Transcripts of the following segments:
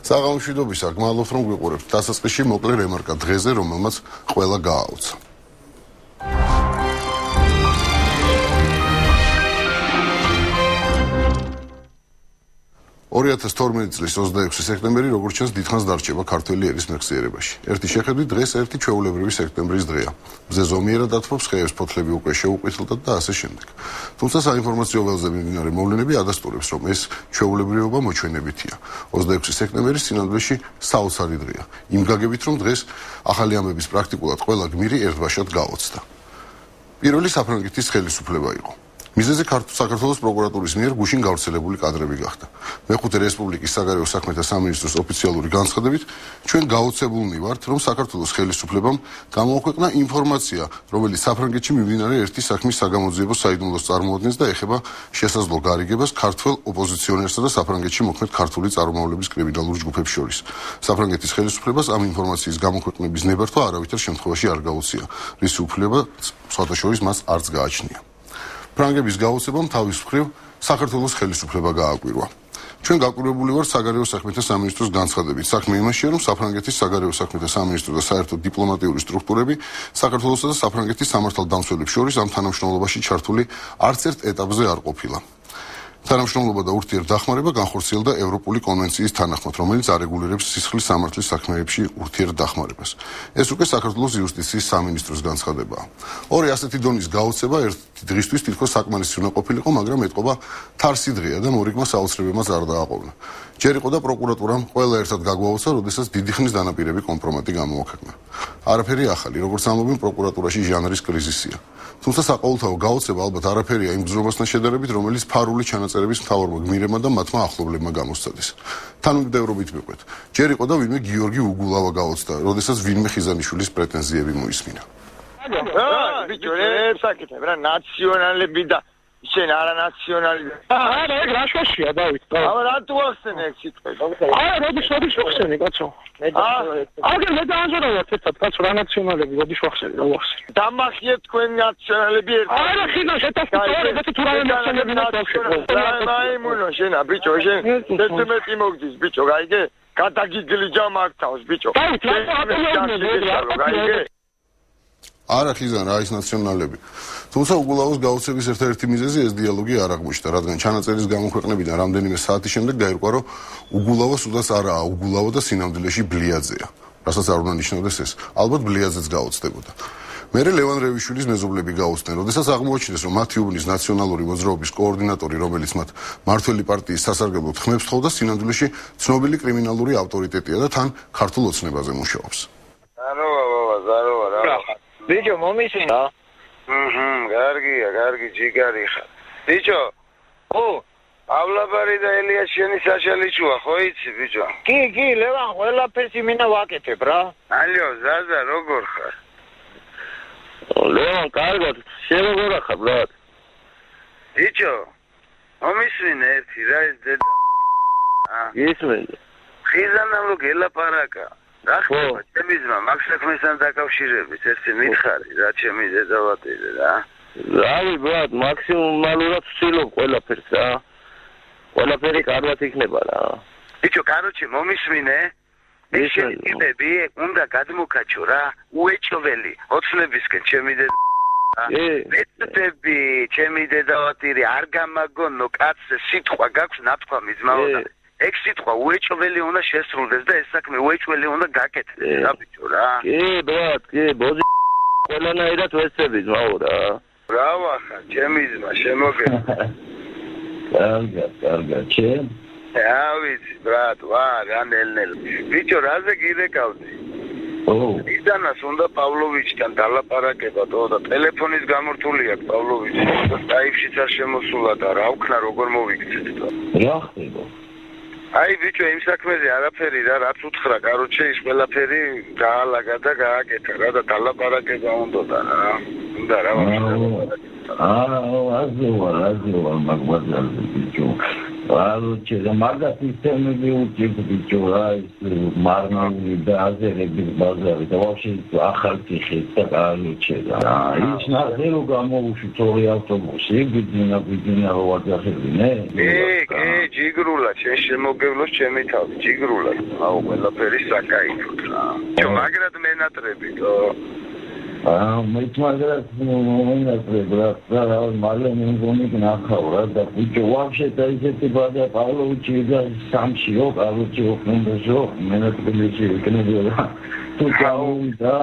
საღამოშვიდობისა, გმადლობთ რომ გვიყურებთ. დასაწყისში მოკლე რემარკა დღეზე, რომელმაც ყველა გააუცა. 2012 წლის 26 სექტემბერი, როგორც ჩანს, დიდხანს დარჩება ქართველი ერის მეხსიერებაში. ერთი შეხედვით დღეს ერთი ჩვეულებრივი სექტემბრის დღეა. მზე ზომიერად ათბობს, ხეების ფოთლები უკვე შეუყვითლდათ და ასე შემდეგ. თუმცა საინფორმაციო ველზე მიმდინარე მოვლენები ადასტურებს, რომ ეს ჩვეულებრივობა მოჩვენებითია. 26 სექტემბერი სინამდვილეში საოცარი დღეა. იმ გაგებით, რომ დღეს ახალი ამბების პრაქტიკულად ყველა გმირი ერთბაშად გაოცდა. პირველი საფრანგეთის ხელისუფლება იყო. მიზეზი საქართველოს პროკურატურის მიერ გუშინ გავრცელებული კადრები გახდა. მეხუთე რესპუბლიკის საგარეო საქმეთა სამინისტროს ოფიციალური განცხადებით, ჩვენ გაოცებულნი ვართ, რომ საქართველოს ხელისუფლებამ გამოაქვეყნა ინფორმაცია, რომელიც საფრანგეთში მიმდინარე ერთი საქმის საგამოძიებო საიდუმლოს წარმოადგენს და ეხება შესაძლო გარიგებას ქართველ ოპოზიციონერსა და საფრანგეთში მოქმედ ქართული წარმომავლობის კრიმინალურ ჯგუფებს შორის. საფრანგეთის ხელისუფლებას ამ ინფორმაციის გამოქვეყნების ნებართვა არავითარ შემთხვევაში არ გაუწია, რის უფლება სხვათა შორის მას არც გააჩნია. ფრანგების გაოცებამ თავის მხრივ საქართველოს ხელისუფლება გააკვირვა. ჩვენ გაკვირვებული ვართ საგარეო საქმეთა სამინისტროს განცხადებით. საქმე იმაშია, რომ საფრანგეთის საგარეო საქმეთა სამინისტრო და საერთო დიპლომატიური სტრუქტურები საქართველოსა და საფრანგეთის სამართალდამცველებს შორის ამ თანამშრომლობაში ჩართული არც ერთ ეტაპზე არ ყოფილა. თანამშრომლობა და ურთიერთდახმარება განხორციელდა ევროპული კონვენციის თანახმად, რომელიც არეგულირებს სისხლის სამართლის საქმეებში ურთიერთდახმარებას. ეს უკვე საქართველოს იუსტიციის სამინისტროს განცხადებაა. ორი ასეთი დონის გაოცება ერთი დღისთვის თითქოს საკმარისი უნდა ყოფილიყო, მაგრამ ეტყობა თარსი დღეა და მორიგმა საოცრებებმაც არ დააყოვნა. ჯერ იყო და პროკურატურამ ყველა ერთად გაგვაუცა, როდესაც დიდი ხნის დანაპირები კომპრომატი გამოაქვეყნა. არაფერი ახალი, როგორც ამბობენ, პროკურატურაში ჟანრის კრიზისია. თუმცა საყოველთაო გაოცება ალბათ არაფერია იმ გზნობასთან შედარებით, რომელიც ფარული ჩანაწერების მთავარმა გმირებმა და მათმა ახლობლებმა გამოსცადეს. თანამდებობით მიყვეთ. ჯერ იყო და ვინმე გიორგი უგულავა გაოცდა, როდესაც ვინმე ხიზანიშვილის პრეტენზიები მოისმინა. ბიჭო, საკითხი რა ნაციონალები და შენ არანაციონალი. არა, ეგ რა შოშია დავით. აბა რატო ახსენე ეგ სიტყვები? არა, როდის ვახსენე, კაცო. აგერ მე დაანზორავთ ერთად, კაცო, რა ნაციონალები, როდის ვახსენე, რა ვახსენე. დამახიეთ თქვენ ნაციონალები ერთად. არა, ხიდა შეტასწორებ, თუ რა ნაციონალები ნაციონალები. მაიმუნო შენა, ბიჭო, შენ 11 მოგდის, ბიჭო, გაიგე? გადაგიგლი ჯამართავს, ბიჭო. დავით, რატო აპელობნე, არა ხიზან რა ის ნაციონალები. თუმცა უგულავოს გაოცების ერთ-ერთი მიზეზი ეს დიალოგი არ აღმოჩნდა, რადგან ჩანაწერის გამოქვეყნებიდან რამდენიმე საათის შემდეგ გაირკვა, რომ უგულავო სულაც არაა უგულავო და სინამდვილეში ბლიაძეა. რასაც არ უნდა ნიშნავდეს ეს. ალბათ ბლიაძეც გაოცდებოდა. მერე ლევან რევიშვილის მეზობლები გაუცდნენ, როდესაც აღმოაჩინეს, რომ მათი უბნის ნაციონალური მოძრაობის კოორდინატორი, რომელიც მათ მართველი პარტიის სასარგებლოდ ხმებს თხოვდა, სინამდვილეში ცნობილი კრიმინალური ავტორიტეტია და თან ქართულ ოცნებაზე მუშაობს. ზაროვა, რა. ბიჭო, მომისმინა. გარგი, ჯიგარი ხარ. ბიჭო, ავლაბარი და ელიას შენი საშალიჩუა, ხო იცი, ბიჭო? კი, ლევან, ყველაფერს იმინა ვაკეთებ რა. ალიო, ზაზა, როგორ ხარ? ლევან, კარგად, შენ როგორ ხარ, ბრატ? ბიჭო, მომისმინე ერთი რა ეს დედა. ისმენე. ხიზანალო გელაპარაკა. რა ხდება, ჩემი ძმა, მაგ საქმესთან დაკავშირებით ერთი მითხარი, რა ჩემი დედავატირე რა. რავი, ბრატ, მაქსიმალურად ვცდილობ ყველაფერს რა. ყველაფერი კარგად იქნება რა. ბიჭო, კაროჩე, მომისმინე? ეს შეგები უნდა გადმოკაჩო რა, უეჭველი, ოცნებისკენ ჩემი დედა. მეცდები, ჩემი დედავატირე, არ გამაგონო კაცს სიტყვა გაქვს ნათქვამი ძმაო. ეგ სიტყვა უეჭველი უნდა შესრულდეს და ეს საქმე უეჭველი უნდა გაკეთდეს რა ბიჭო რა. კი, ბრატ, კი, ბოზი ყველანაირად ვეცდები ძმაო რა. ბრავო, ჩემი ძმა, შემოგეწ. კარგად, ჩემ. ვიცი, ბრატ, რა ნელ-ნელ. ბიჭო, რაზე გირეკავდი? იდანას უნდა პავლოვიჩთან დალაპარაკება და ტელეფონის გამორთული აქვს პავლოვიჩი. დაიფშიც არ შემოსულა და რა ვქნა, როგორ მოვიქცეთ და. რა ხდება? აი ბიჭო, იმ საქმეზე არაფერი რა, რაც უთხრა, კაროჩე, ის ყველაფერი გაალაგა და გააკეთა რა და დალაპარაკება უნდა რა. უნდა რა ვარ. აზროა, მაგბაზარზე ბიჭო. კაროჩე, მაგას სისტემები უჭირთ ბიჭო, რა ის მარნაული და აზერების ბაზარი და ვაფშე ახალციხე და კაროჩე რა. ის ნახერო გამოუშვით ორი ავტობუსი, ბიძინა რო ვაძახებინე. კი, ჯიგრულად შენ შემოგევლოს ჩემი თავი ჯიგრულად აუ ყველაფერი საკაიფოდ რა ჩო მაგრად მენატრებითო მე თვითონ მომენატრებ რა მალე მეგონი ნახავ და ბიჭო ვაფშე დაიძეთი ბადა პავლოვიჩი და სამშიო პავლოვიჩი ოქნებაშო მენატრებიჩი ეკნებია თუ გამოვიდა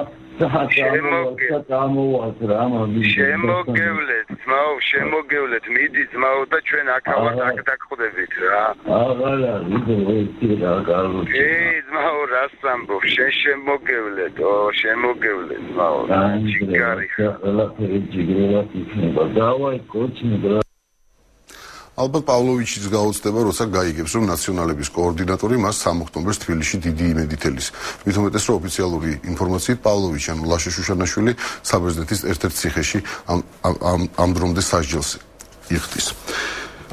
შემოგევლეთ მიდი ძმაო და ჩვენ აქავართ აქ დაგხვდებით რა ძმაო რას ამბობ შენ შემოგევლეთ ძმაო ჯიგარი დავაი კოჩნი ალბათ პავლოვიჩიც გაუწდება, როცა გაიგებს, რომ ნაციონალების კოორდინატორი მას 3 ოქტომბერს თბილისში დიდი იმედით ელის. მით უმეტეს, რომ ოფიციალური ინფორმაციით პავლოვიჩი ან ლაშა შუშანაშვილი საბერძნეთის ერთ-ერთ ციხეში ამ დრომდე სასჯელს იხდის.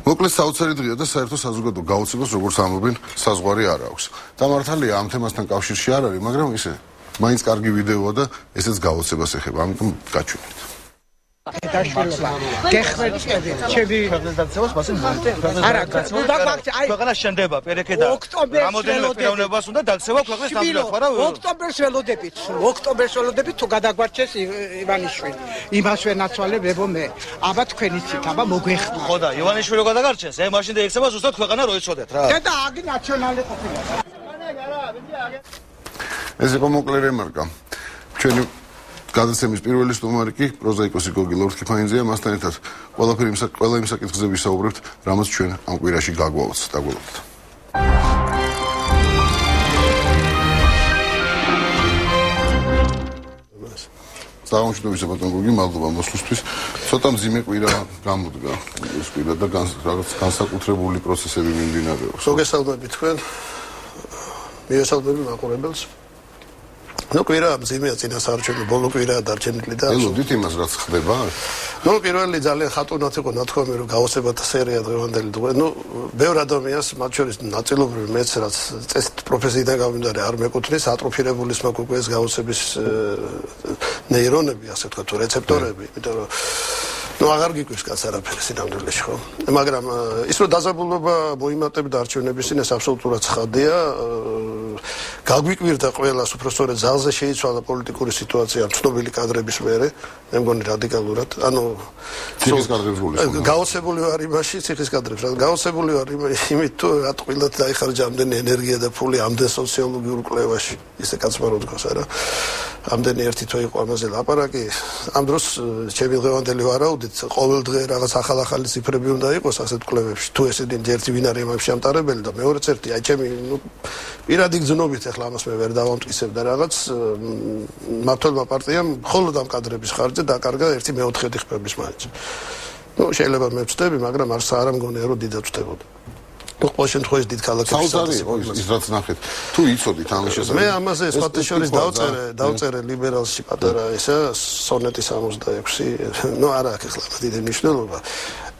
მოკლედ საოცარი დღეა და საერთო საზოგადო გაოცებას, როგორც ამბობენ, საზღვარი არ აქვს. დამართალია ამ თემასთან კავშირში არ არის, მაგრამ ისე მაინც კარგი ვიდეოა და ესეც გაოცებას ეხება, ამიტომ გაჩვენეთ. გეხმარებით ჩემი პრეზენტაციას მასე არა ქვეყანა შენდება პერეკედა რამოდენიმე პიროვნებას უნდა დაქცევა ქვეყნის ნამდვილად ხო რა ოქტომბერს ველოდებით თუ გადაგვარჩეს ივანიშვილი იმას ვენაცვალებ ებო მე აბა თქვენ იცით აბა მოგვეხმართ ხო და ივანიშვილი რო გადაგარჩეს მაშინ და იქნება ზუსტად ქვეყანა რო იცოდეთ რა და აგი ნაციონალი ყოფილა ეს იყო მოკლე რემარკა ჩვენი გადაცემის პირველი სტუმარი კი პროზაიკოსი გოგი ლორთქიფანიძეა მასთან ერთად ყველა იმ საკითხზე ვისაუბრებთ რამაც ჩვენ ამ კვირაში გაგვაუცთ დაგველოდეთ საამშნობის ბატონ გოგი მადლობა მოსვლისთვის ცოტა მძიმე კვირა გამოდგა ეს კვირა და რაღაც განსაკუთრებული პროცესები მიმდინარეობს მოგესალმები თქვენ მიესალმები მაყურებელს ნუ კვირა მძიმეა წინასაარჩევნო ბოლო კვირაა დარჩენილი და ელოდით იმას რაც ხდება ნუ პირველი ძალიან ხატუნად იყო ნათქვამი რომ გაოცებათა სერია დღევანდელი დღე ნუ ბევრ ადამიანს მათ შორის ნაწილობრივ მეც რაც წესით პროფესიიდან გამომდინარე არ მეკუთვნის ატროფირებული მაქვს უკვე ეს გაოცების ნეირონები ასე ვთქვათ თუ რეცეპტორები იმიტომ რომ ნუ აღარ გიგვრის კაც არაფერი სინამდვილეში ხო მაგრამ ის რომ დაზაბულობა მოიმატებდა არჩევნების წინ ეს აბსოლუტურად ცხადია გაგვიკვირდა ყველას უფრო სწორედ ზალზე შეიცვალა პოლიტიკური სიტუაცია ცნობილი კადრების მერე მე მგონი რადიკალურად ანუ ციხის კადრებს გაოცებული ვარ იმაში ციხის კადრებს რა გაოცებული ვარ იმით თუ რა თყილად დაიხარჯა ამდენი ენერგია და ფული ამდენ სოციოლოგიურ კვლევაში ისე კაცმა რო თქვას არა ამდენი ერთი თვე იყო ამაზე ლაპარაკი ამ დროს ჩემი დღევანდელი ვარაუდით ყოველ დღე რაღაც ახალ-ახალი ციფრები უნდა იყოს ასეთ კვლევებში თუ ესეთი ერთი ვინ არის ამაში ამტარებელი და მეორეც ერთი აი ჩემი პირადი გზნობით ახლა ამას მე ვერ დავამტკიცებ და რაღაც მართლმა პარტიამ მხოლოდ ამ კადრების ხარჯზე დაკარგა 1/4 ხმების მაინც ნუ შეიძლება მე ვწდები მაგრამ არ ამგონია რომ დიდად ვწდებოდა ყოველ შემთხვევაში დიდ ქალაქებში ის რაც ნახეთ თუ იცოდით ამის შესახებ მე ამაზე სხვათა შორის დავწერე ლიბერალში პატარა ისა სონეტი 66 ნუ არა აქ ახლა დიდი მნიშვნელობა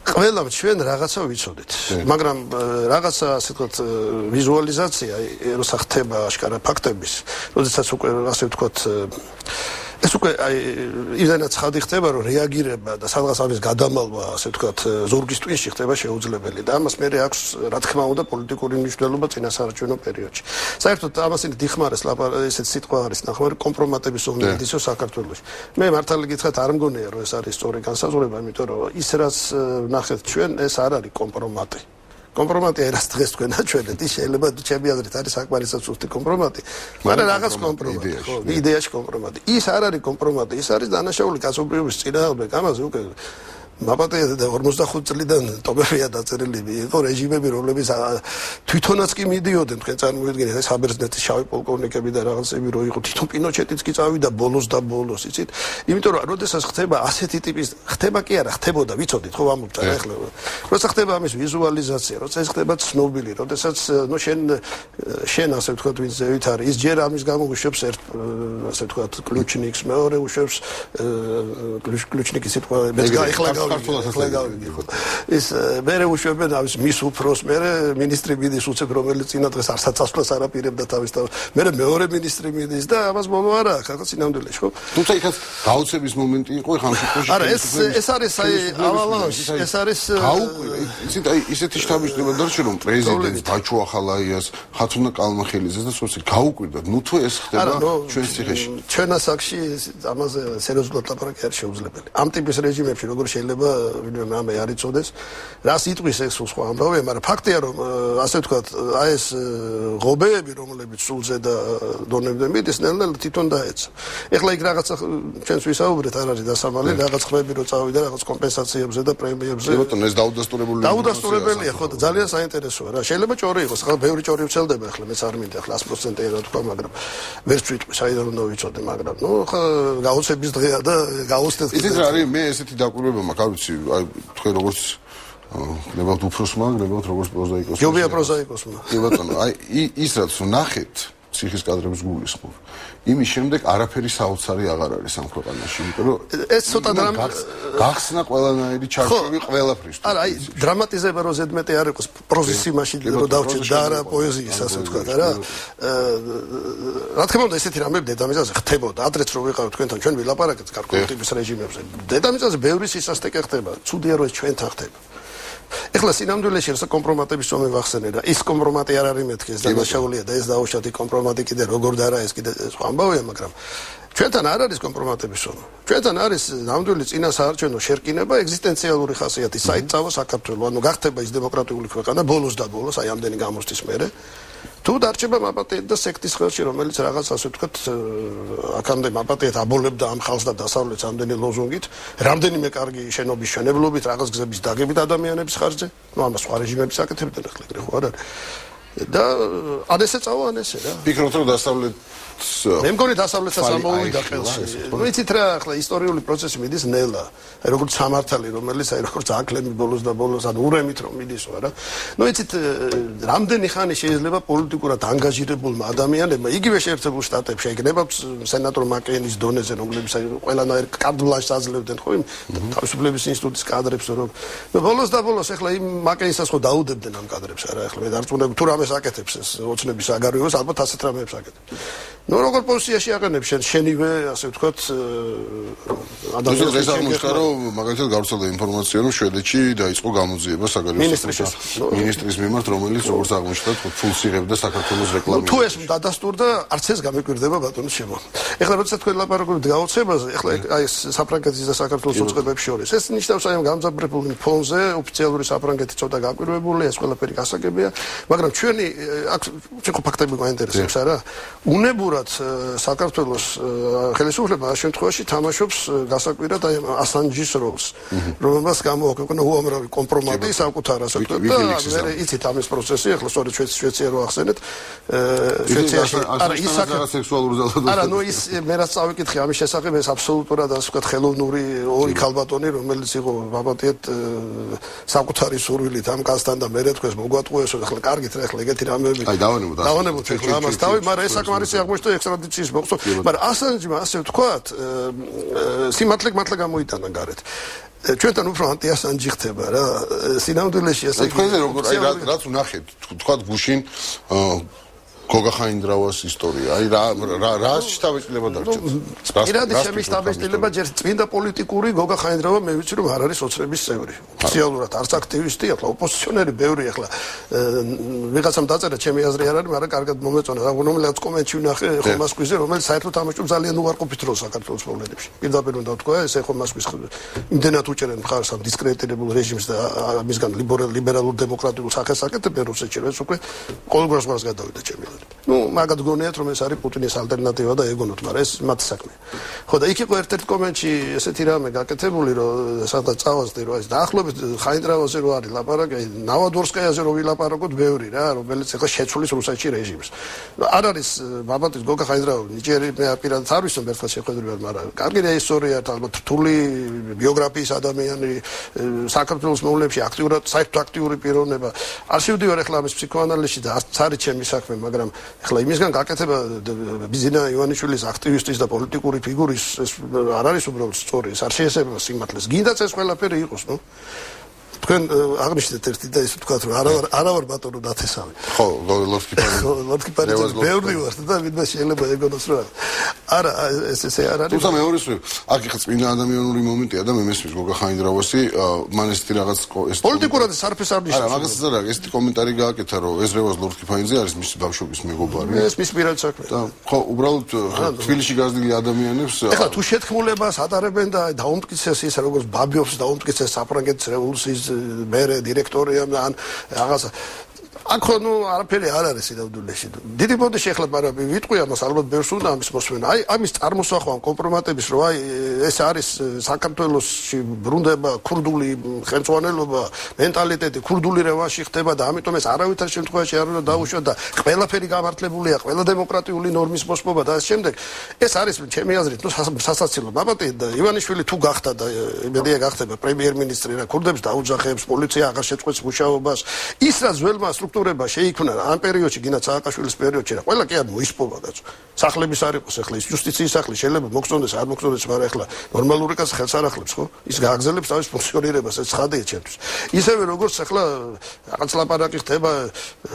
ყველამ ჩვენ რაღაცა ვიცოდით მაგრამ რაღაცა ასე ვთქვათ ვიზუალიზაცია როცა ხდება აშკარა ფაქტების როდესაც უკვე ასე ვთქვათ ეს უკვე აი იმდენად ცხადი ხდება რომ რეაგირება და სადღაც ამის გადამალვა ასე ვთქვათ ზურგის ტვინში ხდება შეუძლებელი და ამას მე აქვს რა თქმა უნდა პოლიტიკური მნიშვნელობა წინასაარჩევნო პერიოდში საერთოდ ამას დიხმარეს ესეთ სიტყვა არის ნახმარი კომპრომატების ომნედისო საქართველოში მე მართალი გითხრათ არ მგონია რომ ეს არის სწორი განსაზღვრება იმიტომ რომ ის რაც ნახეთ ჩვენ ეს არ არის კომპრომატი კომპრომატი არის დღეს თქვენ აჩვენეთ ის შეიძლება ჩემი აზრით არის საკმარისად სუსტი კომპრომატი მაგრამ რაღაც კომპრომატი ხო იდეაში კომპრომატი ის არ არის კომპრომატი ის არის დანაშაული კაცობრიობის წინააღმდეგ ამაზე უკვე მაპატია და 45 წლიდან ტომებია დაწერილი იყო რეჟიმები რომლებიც თვითონაც კი მიდიოდნენ თქვენ წარმოიდგინეთ ეს საბერძნეთის შავი პოლკოვნიკები და რაღაცები რო იყო თვითონ პინოჩეტიც კი წავიდა ბოლოს და ბოლოს იცით იმიტომ რომ როდესაც ხდება ასეთი ტიპის ხდება კი არა ხდებოდა ვიცოდით ხო ამბობთ რა ახლა როცა ხდება ამის ვიზუალიზაცია როცა ეს ხდება ცნობილი როდესაც ნუ შენ ასე ვთქვათ ვინც ზევით არის ის ჯერ ამის გამო უშვებს ერთ ასე ვთქვათ კლიუჩნიკს მეორე უშვებს კლიუჩნიკის სიტყვა მე ახლა გავიგე. ის მერე უშვებენ ამის მის უფროს, მერე მინისტრი მიდის უცებ რომელიც წინა დღეს არცაცასვლას არ აპირებდა თავის თავს. მერე მეორე მინისტრი მიდის და ამას ბოლო არა აქვს, რაღაც სინამდვილეში, ხო? თუმცა იქაც გაოცების მომენტი იყო, ხან შემთხვევაში. არა, ეს არის აი ავალონში, ეს არის იცით, აი ისეთი შტაბი-შტაბი დარჩა რომ პრეზიდენტს ბაჩო ახალაიას, ხათუნა კალმახელიძეს და სულს გაუკვირდათ. ნუ თუ ეს ხდება ჩვენს ციხეში. ჩვენ ასაკში ამაზე სერიოზულად ლაპარაკი არ შეუძლებელი. ამ ტიპის რეჟიმებში როგორ შეიძლება ვინმე ამე არ იწოდეს, რას იტყვის ეს სხვა ამბავია, მაგრამ ფაქტია რომ ასე ვთქვათ, აი ეს ღობეები რომლებიც სულზე და დონემდე მიდის, ნელ-ნელა თვითონ დაეცა. ეხლა იქ რაღაცა ჩვენს ვისაუბრეთ, არ არის დასამალი, რაღაც ხმები რო წავიდა, რაღაც კომპენსაციებზე და პრემიებზე. ბატონო, ეს დაუდასტურებელია, ხო და ძალიან საინტერესოა რა. შეიძლება ჭორი იყოს, ახლა ბევრი ჭორი ვცელდება, ახლა მეც არ მინდა, ახლა 100%-ი რა თქვა, მაგრამ ვერც ვიტყვი, საიდან უნდა ვიცოდე, მაგრამ ნუ ხა გაოცების დღეა და გაოცდეთ. იცით რა არის, მე ესეთი დაკვირვება მაქვს, არ ვიცი, აი თქვენ როგორც ნებავთ უფროსმა, ნებავთ როგორც პროზაიკოსმა. ჯობია პროზაიკოსმა. კი ბატონო, აი ის რაც ნახეთ ციხის კადრებს გულისხმობ. იმის შემდეგ არაფერი საოცარი აღარ არის ამ ქვეყანაში, იმიტომ რომ ეს ცოტა გახსნა ყველანაირი ჩარჩოვი ყველაფრის. არა, აი დრამატიზება რო ზედმეტი არ იყოს პროზის იმაში რო დავჭერ და არა პოეზიის ასე ვთქვათ, რა. რა თქმა უნდა, ესეთი რამები დედამიწაზე ხდებოდა. ადრეც რო ვიყავ თქვენთან, ჩვენ ვილაპარაკეთ გარკვეული ტიპის რეჟიმებზე. დედამიწაზე ბევრი სისასტიკე ხდება. ცუდია რომ ეს ჩვენთან ხდება. ეხლა სინამდვილეში რსა კომპრომატების ზომი ვახსენე და ის კომპრომატი არ არის მეთქი, ეს დანაშაულია და ეს დაუშვათ კომპრომატი კიდე როგორ და არა ეს კიდე სხვა ამბავია, მაგრამ ჩვენთან არ არის კომპრომატების ზომა. ჩვენთან არის ნამდვილი წინა საარჩევნო შერკინება, ეგზისტენციალური ხასიათი, საით წავა საქართველო, ანუ გახდება ის დემოკრატიული ქვეყანა ბოლოს და ბოლოს, აი ამდენი გამოსთვის მერე. თუ დარჩება მაპატიეთ და სექტის ხელში, რომელიც რაღაც ასე ვთქვათ, აქამდე მაპატიეთ აბოლებდა ამ ხალხს და დასავლეთს ამდენი ლოზუნგით, რამდენიმე კარგი შენობის მშენებლობით, რაღაც გზების დაგებით ადამიანების ხარჯზე, ნუ ამას სხვა რეჟიმების აკეთებდნენ ახლა ეგრე ხო არ არის. და ან ესე წავა, ან ესე რა. ფიქრობთ რომ დასავლეთ მე მგონი დასავლეთსაც ამოვიდა ხელში. ნუ იცით რა, ახლა ისტორიული პროცესი მიდის ნელა. აი როგორც სამართალი, რომელიც აი როგორც აკლები ბოლოს და ბოლოს ან ურემით რომ მიდისო რა. ნუ იცით რამდენი ხანი შეიძლება პოლიტიკურად ანგაჟირებულმა ადამიანებმა იგივე შეერთებულ შტატებში ეგნება სენატორ მაკეინის დონეზე, რომლებიც აი ყველანაირ კარდბლანშს აძლევდნენ ხო იმ თავისუფლების ინსტიტუტის კადრებს რომ ნუ ბოლოს და ბოლოს ახლა იმ მაკეინსაც ხო დაუდებდნენ ამ კადრებს არა ახლა მე დარწმუნებული თუ რამეს აკეთებს ეს ოცნების საგარეოს ალბათ ასეთ რამეებს აკეთებს. ნუ როგორ პოზიციაში აყენებ შენივე ასე ვთქვათ ადამიანებს ეს აღმოჩნდა რომ მაგალითად გავრცელდა ინფორმაცია რომ შვედეთში დაიწყო გამოძიება საგარეო მინისტრის მიმართ რომელიც როგორც აღმოჩნდა ფულსიღებდა საქართველოს რეკლამას. თუ ეს დადასტურდა არც ეს გამეკვირდება ბატონო შემო. ეხლა როცა თქვენ ლაპარაკობთ გაოცებაზე, ეხლა აი საფრანგეთის და საქართველოს უწყებებს შორის ეს ნიშნავს აი ამ გამძაბრებულ ფონზე ოფიციალური საფრანგეთი ცოტა გაკვირვებული, ეს ყველაფერი გასაგებია, მაგრამ ჩვენი აქ ხო ფაქტები გვაინტერესებს არა? უნებურად საქართველოს ხელისუფლება ამ შემთხვევაში თამაშობს გასაკვირად აი ასანჯის როლს, რომელმაც გამოაქვეყნა უამრავი კომპრომატი საკუთარ ასე ვთქვათ და მე იცით ამის პროცესი, ახლა სწორედ შვეიცარია რო ახსენეთ, შვეიცარიაში არა ის სექსუალური ძალადობა. არა, ნუ ის მე რაც წავიკითხე ამის შესახებ, ეს აბსოლუტურად ასე ვთქვათ ხელოვნური ორი ქალბატონი, რომელიც იყო ვაბატიეთ საკუთარი სურვილით ამ კაცთან და მე თქვენს მოგვატყუესო, ახლა კარგით რა, ახლა ეგეთი რამეები. აი დავანებოთ ახლა ამას თავი, მაგრამ ეს საკმარისი აღმოჩნდა ექსტრადიციის მოხსო, მაგრამ ასანჯმა ასე ვთქვათ, სიმართლე გამოიტანა გარეთ. ჩვენთან უფრო ანტიასანჯი ხდება რა. სინამდვილეში ასე თქვენზე როგორ აი რაც ვნახეთ, თქვათ გუშინ გოგა ხაინდრავას ისტორია. აი რა შტაბეჭდილება დარჩა. პირადი ჩემი შტაბეჭდილება ჯერ წმინდა პოლიტიკური გოგა ხაინდრავა მე ვიცი რომ არ არის ოცნების წევრი. ოფიციალურად არც აქტივისტი, ახლა ოპოზიციონერი ბევრი ახლა ვიღაცამ დაწერა ჩემი აზრი არ არის, მაგრამ კარგად მომეწონა. რომელიღაც კომენტში ვნახე ხო მასკვიზე, რომელიც საერთოდ ამაშობ ძალიან უარყოფით როლს საქართველოს პრობლემებში. პირდაპირ უნდა ვთქვა, ეს ხო მასკვის იმდენად უჭერენ მხარს ამ დისკრედიტებულ რეჟიმს და მისგან ლიბერალურ დემოკრატიულ სახეს აკეთებენ რუსეთში, ეს უკვე ყოველგვარ ზღვას გადავიდა ჩემი. ნუ მაგათ გონიათ რომ ეს არის პუტინის ალტერნატივა და ეგონოთ, მაგრამ ეს მათი საქმეა. ხო და იქ იყო ერთ-ერთ კომენტში ესეთი რამე გაკეთებული, რომ სადაც წავასდი რომ ეს დაახლოებით ხაინდრავაზე რო არის ლაპარაკი, ნავადორსკაიაზე რო ვილაპარაკოთ ბევრი რა, რომელიც ახლა შეცვლის რუსეთში რეჟიმს. არ არის ბაბატის გოგა ხაინდრავა, ნიჭიერი მე პირადად არ ვიცნობ ერთხელ შეხვედრებად, მაგრამ კარგი ისტორია, ალბათ რთული ბიოგრაფიის ადამიანი, საქართველოს მოვლენებში აქტიურად, საერთოდ აქტიური პიროვნება. არ შევდივარ ახლა ამის ფსიქოანალიზში და არც არის ჩემი საქმე, მაგრამ მაგრამ ეხლა იმისგან გაკეთება ბიზინა ივანიშვილის აქტივისტის და პოლიტიკური ფიგურის ეს არ არის უბრალოდ სწორი, ეს არ შეესაბამება სიმართლეს. გინდაც ეს ყველაფერი იყოს, ნუ თქვენ აღნიშნეთ ერთი და ისე თქვათ რომ არავარ ბატონო დათესავე. ხო, ლორდ კიპარიძე ბევრი ვარ და ვინმე შეიძლება ეგონოს რა. არა, ესე არ არის. თუმცა მეორე მხრივ, აქ ხა წმინდა ადამიანური მომენტია და მე მესმის გოგა ხაინდრავასი, მან ესეთი რაღაც ეს პოლიტიკურად სარფეს არ ნიშნავს. არა, მაგას არა, ესეთი კომენტარი გააკეთა, რომ ეზრევას ლორდ კიპარიძე არის მისი ბავშვობის მეგობარი. ეს მის პირად საქმე. და ხო, უბრალოდ თბილისში გაზრდილი ადამიანებს ეხლა თუ შეთქმულებას ატარებენ და დაუმტკიცეს ის როგორც ბაბიობს დაუმტკიცეს საფრანგეთის რევოლუციის მერე დირექტორია ან რაღაცა აქ ნუ არაფერი არ არის სინამდვილეში. დიდი ბოდიში ახლა მაგრამ ვიტყვი ამას ალბათ ბევრს უნდა ამის მოსმენა. აი ამის წარმოსახვა კომპრომატების რომ აი ეს არის საქართველოსში ბრუნდება ქურდული ხელმძღვანელობა, მენტალიტეტი, ქურდული რევანში ხდება და ამიტომ ეს არავითარ შემთხვევაში არ უნდა დაუშვა და ყველაფერი გამართლებულია, ყველა დემოკრატიული ნორმის მოსპობა და ამ შემდეგ ეს არის ჩემი აზრით ნუ სასაცილო. მაბატი ივანიშვილი თუ გახდა და იმედია გახდება პრემიერ-მინისტრი რა ქურდებს დაუძახებს, პოლიცია აღარ შეწყვეტს მუშაობას. ის რაც ველმა სტრუქტურება შეიქმნა ამ პერიოდში, გინდათ სააკაშვილის პერიოდში რა, ყველა კი არ მოისპოვა კაცო. სახლების არ იყოს ახლა ის ჯუსტიციის სახლი შეიძლება მოგწონდეს, არ მოგწონდეს, მაგრამ ახლა ნორმალური კაცი ხელს არ ახლებს, ხო? ის გააგზელებს თავის ფუნქციონირებას, ეს ცხადია ჩემთვის. ისევე როგორც ახლა რაღაც ლაპარაკი ხდება,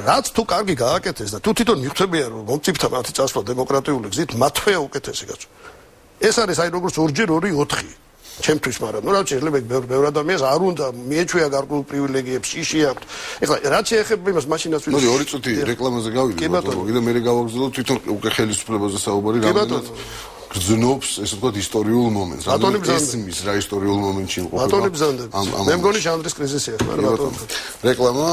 რაც თუ კარგი გააკეთეს და თუ თვითონ მიხვდებიან რომ მომწიფთა მათი წასვლა დემოკრატიული გზით, მათვეა უკეთესი კაცო. ეს არის აი როგორც 2x2 4 ჩემთვის, მაგრამ ნუ რა შეიძლება ბევრ ადამიანს არ უნდა მიეჩვია გარკვეულ პრივილეგიებს, შიში აქვს. ეხლა რაც შეეხება იმას მაშინაც ვიდეო. მოდი 2 წუთი რეკლამაზე გავიდე, ბატონო, და მე გავაგზავნო თვითონ უკვე ხელისუფლებაზე საუბარი, რამდენად გრძნობს, ესე ვთქვათ, ისტორიულ მომენტს. ესმის რა ისტორიულ მომენტში იმყოფება. ბატონი ბზანდები. მე მგონი ჟანრის კრიზისია, მაგრამ ბატონო. რეკლამა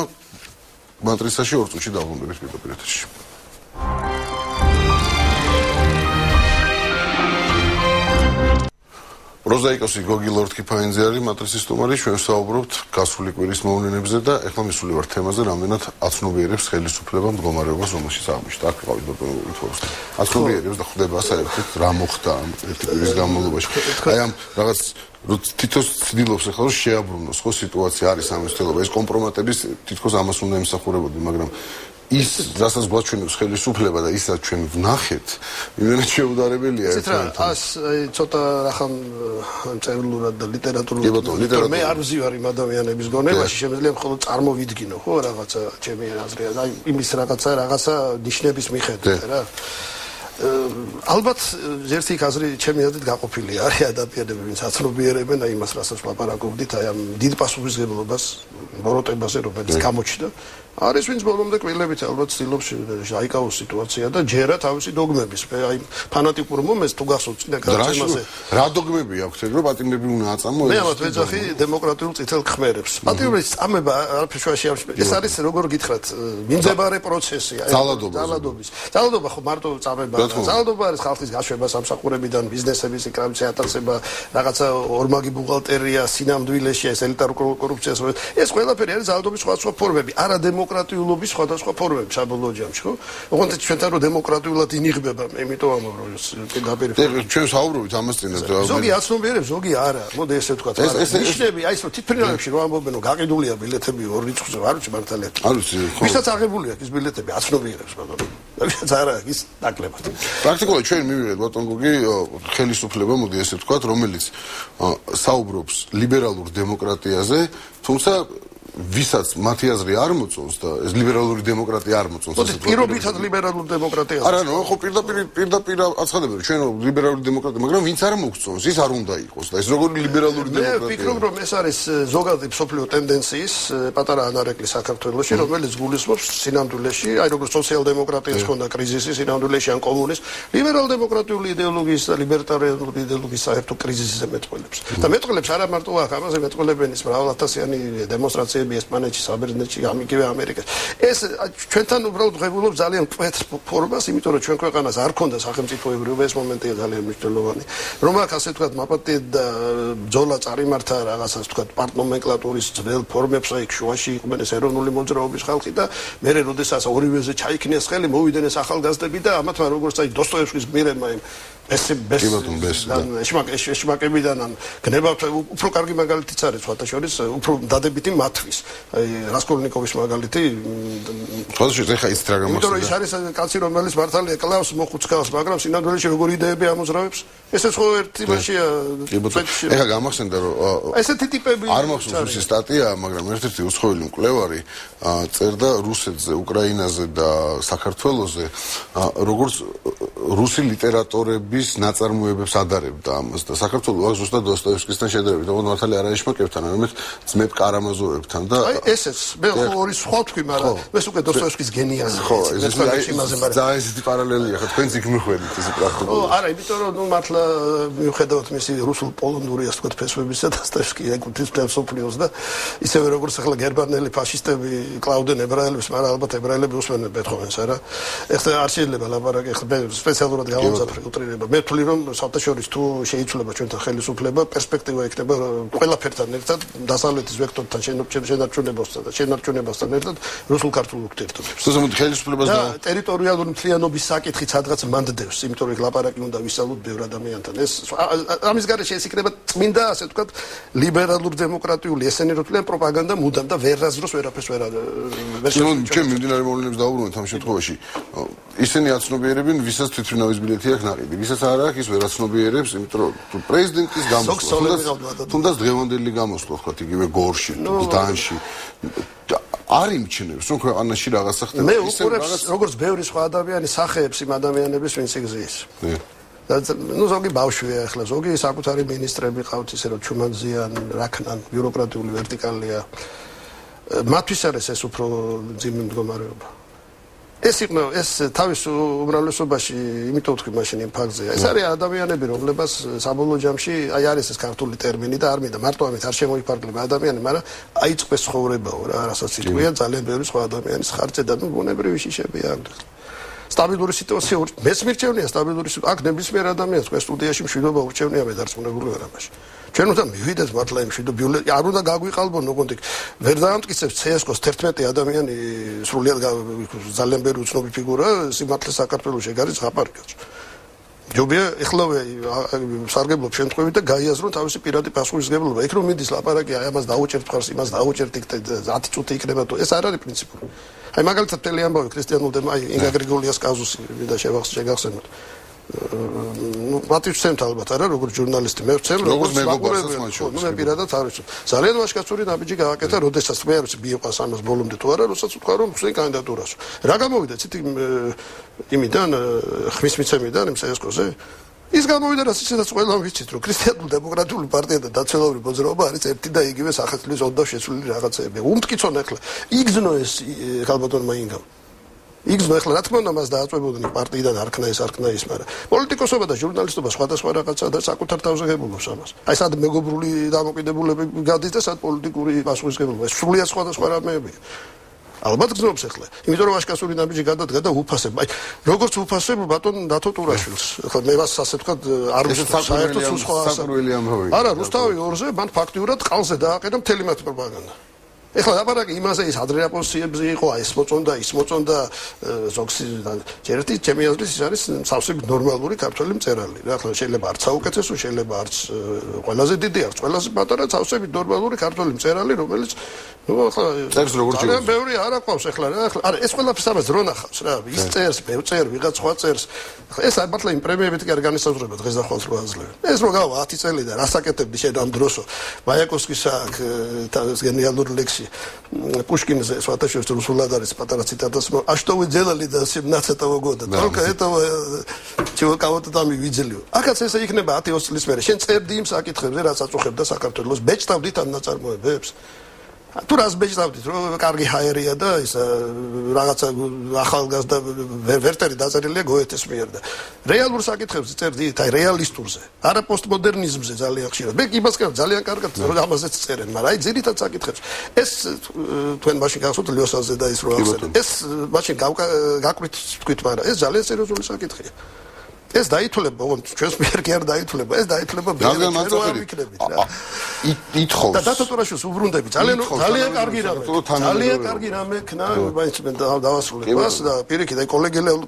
მატრიცაში 2 წუთში დავუბრუნდებით პირდაპირ ეთერში. პროზაიკოსი გოგი ლორდ კიპარიძე არის მატრიცის სტუმარი, ჩვენ ვსაუბრობთ გასული კვირის მოვლენებზე და ახლა მისული ვარ თემაზე, რამდენად აცნობიერებს ხელისუფლება მდგომარეობას, რომელშიც აღმოჩნდა. აქ ვიყავით ბატონო ვითხოვს. აცნობიერებს და ხვდება საერთოდ რა მოხდა ამ ერთი კვირის განმავლობაში. აი ამ რაღაც თითქოს ცდილობს ახლა რომ შეაბრუნოს ხო სიტუაცია არის ამ მცდელობა. ეს კომპრომატების თითქოს ამას უნდა ემსახურებოდი, მაგრამ ის რასაც გვაჩვენებს ხელისუფლება და ისაც ჩვენ ვნახეთ, იმენად შეუდარებელია ერთმანეთთან. ას ცოტა რახან წერილურად და ლიტერატურულად მე არ ვზივარ იმ ადამიანების გონებაში, შემიძლია მხოლოდ წარმოვიდგინო, ხო, რაღაცა ჩემი აზრია, აი იმის რაღაცა ნიშნების მიხედვით რა. ალბათ ერთი აზრი ჩემი აზრით გაყოფილი არის ადამიანები, ვინც აცნობიერებენ აი იმას, რასაც ლაპარაკობდით, აი ამ დიდ პასუხისმგებლობას, ბოროტებაზე, რომელიც გამოჩნდა. არის ვინც ბოლომდე კვილებით ალბათ ცდილობს აიკავოს სიტუაცია და ჯერა თავისი დოგმების. აი ფანატიკურ მომენტს თუ გახსოვთ წინა გადაცემაზე. რა დოგმები აქვს ეგ რომ პატიმრები უნდა აწამო? მე ამათ ვეძახი დემოკრატიულ წითელ ქმერებს. პატიმრების წამება არაფერშუაში არ ეს არის როგორ გითხრათ, მიმდებარე პროცესი, აი ძალადობის. ძალადობა ხო მარტო წამება. ძალადობა არის ხალხის გაშვება სამსახურებიდან, ბიზნესების ეკრამცე ატაცება, რაღაცა ორმაგი ბუღალტერია, სინამდვილეში ეს ელიტარ კორუფციას. ეს ყველაფერი არის ძალადობის სხვადასხვა ფორმები. არა დემოკრატიულობის სხვადასხვა ფორმები საბოლოო ჯამში, ხო? ოღონდ ჩვენთან რომ დემოკრატიულად ინიღბება, იმიტომ ამბობ რომ დაპირება. ჩვენ საუბრობთ ამას წინათ. ზოგი აცნობიერებს, ზოგი არა. მოდი ესე ვთქვათ. ნიშნები, აი ეს რომ თითფრინალებში რომ ამბობენ რომ გაყიდულია ბილეთები ორ რიცხვზე, არ ვიცი მართალია. არ ვიცი. ვისაც აღებული აქვს ეს ბილეთები, აცნობიერებს ბატონო. ვისაც არა ის ნაკლებად. პრაქტიკულად ჩვენ მივიღეთ ბატონ გოგი ხელისუფლება, მოდი ესე ვთქვათ, რომელიც საუბრობს ლიბერალურ დემოკრატიაზე, თუმცა ვისაც მათი აზრი არ მოწონს და ეს ლიბერალური დემოკრატია არ მოწონს ასე ვთქვათ. პირობითად ლიბერალურ დემოკრატიას. არა, ნუ ხო პირდაპირ აცხადებენ ჩვენ ლიბერალური დემოკრატია, მაგრამ ვინც არ მოგწონს, ის არ უნდა იყოს და ეს როგორი ლიბერალური დემოკრატია. მე ვფიქრობ, რომ ეს არის ზოგადი მსოფლიო ტენდენციის პატარა ანარეკლი საქართველოში, რომელიც გულისხმობს სინამდვილეში, აი როგორც სოციალ-დემოკრატიას ჰქონდა კრიზისი სინამდვილეში ან კომუნიზმს, ლიბერალ-დემოკრატიული იდეოლოგიის და ლიბერტარიული იდეოლოგიის საერთო კრიზისზე მეტყველებს. და მეტყველებს არა მარტო აქ, ამაზე მეტყველებენ ის მრავალათასიანი დემონსტრაციები ესპანეთში, საბერძნეთში, ამიგივე ამერიკაში. ეს ჩვენთან უბრალოდ ღებულობს ძალიან კვეთს ფორმას, იმიტომ რომ ჩვენ ქვეყანას არ ქონდა სახელმწიფოებრიობა, ეს მომენტია ძალიან მნიშვნელოვანი. რომ აქ ასე ვთქვათ, მაპატი და ბრძოლა წარიმართა რაღაცას ვთქვათ, პარტნომენკლატურის ძველ ფორმებს, აი შუაში იყვნენ ეს ეროვნული მოძრაობის ხალხი და მერე როდესაც ორივეზე ჩაიქნეს ხელი, მოვიდნენ ეს ახალგაზრდები და ამათმა როგორც აი დოსტოევსკის გმირებმა იმ ეშმაკებიდან ან გნებავთ უფრო კარგი მაგალითიც არის სხვათა შორის უფრო დადებითი მათთვის რასკოლნიკოვის მაგალითი სხვათა შორის ეხა ის რა იმიტომ რომ ის არის კაცი რომელიც მართალია კლავს მოხუცქავს მაგრამ სინამდვილეში როგორ იდეები ამოძრავებს ესეც ხო ერთი მასია ეხა გამახსენდა რომ ესეთი ტიპები არ მახსოვს ის სტატია მაგრამ ერთ-ერთი უცხოელი მკვლევარი წერდა რუსეთზე უკრაინაზე და საქართველოზე როგორც რუსი ლიტერატორების ნაწარმოებებს ადარებდა ამას და საქართველოს ზუსტად დოსტოევსკისთან შედარებით, თუმცა მართალია არა ეშმაკებთან, არამედ ძმებ კარამაზოვებთან და აი ესეც მე ორი სხვა თქვი, მაგრამ ეს უკვე დოსტოევსკის გენიაზე. ხო, ეს ძალიან ისეთი პარალელია, ხა თქვენც იქ მიხვედით ეს პრაქტიკულად. ო, არა, იმიტომ რომ ნუ მართლა მიუხედავად მისი რუსულ-პოლონური ასე ვთქვათ ფესვებისა დოსტოევსკი ეკუთვნის მსოფლიოს და ისევე როგორც ახლა გერმანელი ფაშისტები კლაუდენ ებრაელებს, მაგრამ ალბათ ებრაელები უსმენენ ბეთჰოვენს, არა? ეხლა არ შეიძლება ლაპარაკი, ეხლა სპეციალურად გავამზადე უტრირება. მე ვთვლი რომ საერთაშორის თუ შეიცვლება ჩვენთან ხელისუფლება, პერსპექტივა ექნება ყველაფერთან ერთად, დასავლეთის ვექტორთან შენარჩუნებასთან ერთად რუსულ-ქართულ ურთიერთობებს. სწორედ ხელისუფლებას და ტერიტორიალური მთლიანობის საკითხი სადღაც მანდდევს, იმიტომ რომ ლაპარაკი უნდა ვისწავლოთ ბევრ ადამიანთან. ეს ამის გარეშე ეს იქნება წმინდა, ასე ვთქვათ, ლიბერალურ-დემოკრატიული ესენი რო თვლიან პროპაგანდა მუდამ და ვერაზროს ვერაფერს ვერ ჩვენ მიმდინარე მოვლენებს დაუბრუნდით ამ შემთხვევაში. ისინი აცნობიერებენ, ვისაც თვითმფრინავის ბილეთი აქვს ნაყიდი, ვისაც არ აქვს, ის ვერ აცნობიერებს, იმიტომ რომ პრეზიდენტის გამოსვლა, თუნდაც დღევანდელი გამოსვლა, ვთქვათ, იგივე გორში, დანში არ იმჩნევს, რომ ქვეყანაში რაღაცა ხდება. მე უყურებს, როგორც ბევრი სხვა ადამიანი სახეებს იმ ადამიანების, ვინც იგზის. ну ზოგი ბავშვია ახლა ზოგი საკუთარი მინისტრები ყავთ ისე რომ ჩუმანზიან რაკნან ბიუროკრატიული ვერტიკალია მათთვის არის ეს უფრო ძიმე მდგომარეობა ეს თავის უმრავლესობაში იმიტომ ვთქვი მაშინ იმ ფაქტზე ეს არის ადამიანები რომლებას საბოლოო ჯამში აი არის ეს ქართული ტერმინი და არ მინდა მარტო ამით არ შემოიფარგლება ადამიანი მაგრამ აიწყვეს ცხოვრებაო რა რასაც იტყვია ძალიან ბევრი სხვა ადამიანის ხარჯზე და ნუ ბუნებრივი შიშებია ამდროხ სტაბილური სიტუაცია მეც მირჩევნია სტაბილური აქ ნებისმიერ ადამიანს ყველა სტუდიაში მშვიდობა ურჩევნია მე დარწმუნებული ვარ ამაში ჩვენ უნდა მივიდეთ მართლა იმ მშვიდობიულ არ უნდა გაგვიყალბონ ოღონდ ვერ დაამტკიცებს CSGO-ს 11 ადამიანი სრულიად ძალიან ბევრი უცნობი ფიგურა სიმართლე საქართველოს ეგ არის ზღაპარკაც ჯობია ეხლავე სარგებლობ შემთხვევით და გაიაზრონ თავისი პირადი პასუხისმგებლობა იქ რომ მიდის ლაპარაკი აი ამას დაუჭერთ მხარს იმას დაუჭერთ იქ 10 წუთი იქნება თუ ეს არ არის პრინციპული აი მაგალითად ტელი ამბავი ქრისტიანულ და აი ინგა გრიგოლიას კაზუსი და შეგახსენოთ ну პატივცემთ ალბათ არა როგორც ჟურნალისტი მე ვცემ როგორც მეგობარსაც ნუ მე პირადად არ ვიცი ძალიან ვაშკაცური ნაბიჯი გააკეთა როდესაც მე არ ვიცი მიყვას ამას ბოლომდე თუ არა როცა თქვა რომ ხსენ კანდიდატურას რა გამოვიდა ცით იმიდან ხმის მიცემიდან იმ CSGO-ზე ის გამოვიდა რაც ისედაც ყველამ ვიცით რომ ქრისტიანულ დემოკრატიული პარტია და დაცელავრი მოძრაობა არის ერთი და იგივე სახელმწიფოს ოდნავ შეცვლილი რაღაცეები უმტკიცონ ახლა იგზნო ეს ხალბატონმა ინგამ იგზნო ახლა რა თქმა უნდა მას დააწვებოდნენ პარტიიდან არქნა ის მაგრამ პოლიტიკოსობა და ჟურნალისტობა სხვადასხვა რაღაცა და საკუთარ თავზე გებულობს ამას აი სად მეგობრული დამოკიდებულებები გადის და სად პოლიტიკური პასუხისმგებლობა ეს სრულიად სხვადასხვა რამეებია ალბათ გზნობს ახლა იმიტომ რომ ვაშკაცური ნაბიჯი გადადგა და უფასებ აი როგორც უფასებ ბატონ დათო ტურაშვილს ახლა მე მას ასე ვთქვათ არ ვუსწავლ საერთოდ სხვა არა რუსთავი ორზე მან ფაქტიურად ყალზე დააყენა მთელი მათი პროპაგანდა ეხლა ლაპარაკი იმაზე ის ადრეაპოსიებზე იყო აი ის მოწონდა ზოგს ჯერტი ჩემი აზრით ის არის სავსე ნორმალური ქართველი მწერალი რა ახლა შეიძლება არც საუკეთესო შეიძლება არც ყველაზე დიდი არც ყველაზე პატარა სავსე ნორმალური ქართველი მწერალი რომელიც ну ახლა წერს როგორც შეიძლება ბევრი არ აყვავს ახლა რა ახლა არა ეს ყველაფერს ამას დრო ნახავს რა ის წერს მე ვწერ ვიღაც სხვა წერს ეს არ მართლა იმ პრემიებით კი არ განისაზღვრება დღეს და ხვალ რო აძლევენ ეს რო გავა 10 წელი და რასაკეთებდი შენ ამ დროსო მაიაკოვსკის აქ თავის გენიალური ლექსი Пушкинзе сваташёвс русулад არის პატარა ციტატას а что вы делали до 17 года только этого чего кого-то там видели акაც ესე იქნება 10-20 წლის მერე შენ წერდი იმ საკითხებზე რაც აწუხებდა საქართველოს ბეჭდავდით ამ ნაწარმოებებს თუ რას ბეჭდავდით რომ კარგი ჰაერია და ის რაღაცა ახალგაზრდა ვერტერი დაწერილია გოეთეს მიერ და რეალურ საკითხებზე წერდით აი რეალისტურზე არა პოსტმოდერნიზმზე ძალიან ხშირად მე იმას კარგ ძალიან კარგად რომ ამაზეც წერენ მაგრამ აი ძირითად საკითხებს ეს თქვენ მაშინ გახსოვთ ლიოსაზე და ის რო ახსენეთ ეს მაშინ გაკვით თქვით მაგრამ ეს ძალიან სერიოზული საკითხია ეს დაითვლება, ჩვენს მიერ კი არ დაითვლება, ეს დაითვლება რადგან მაწოხილი ითხოვს და დათოტორაშვილს უბრუნდები ძალიან კარგი რამე ქნა მაინც მე დავასრულებას და პირიქით აი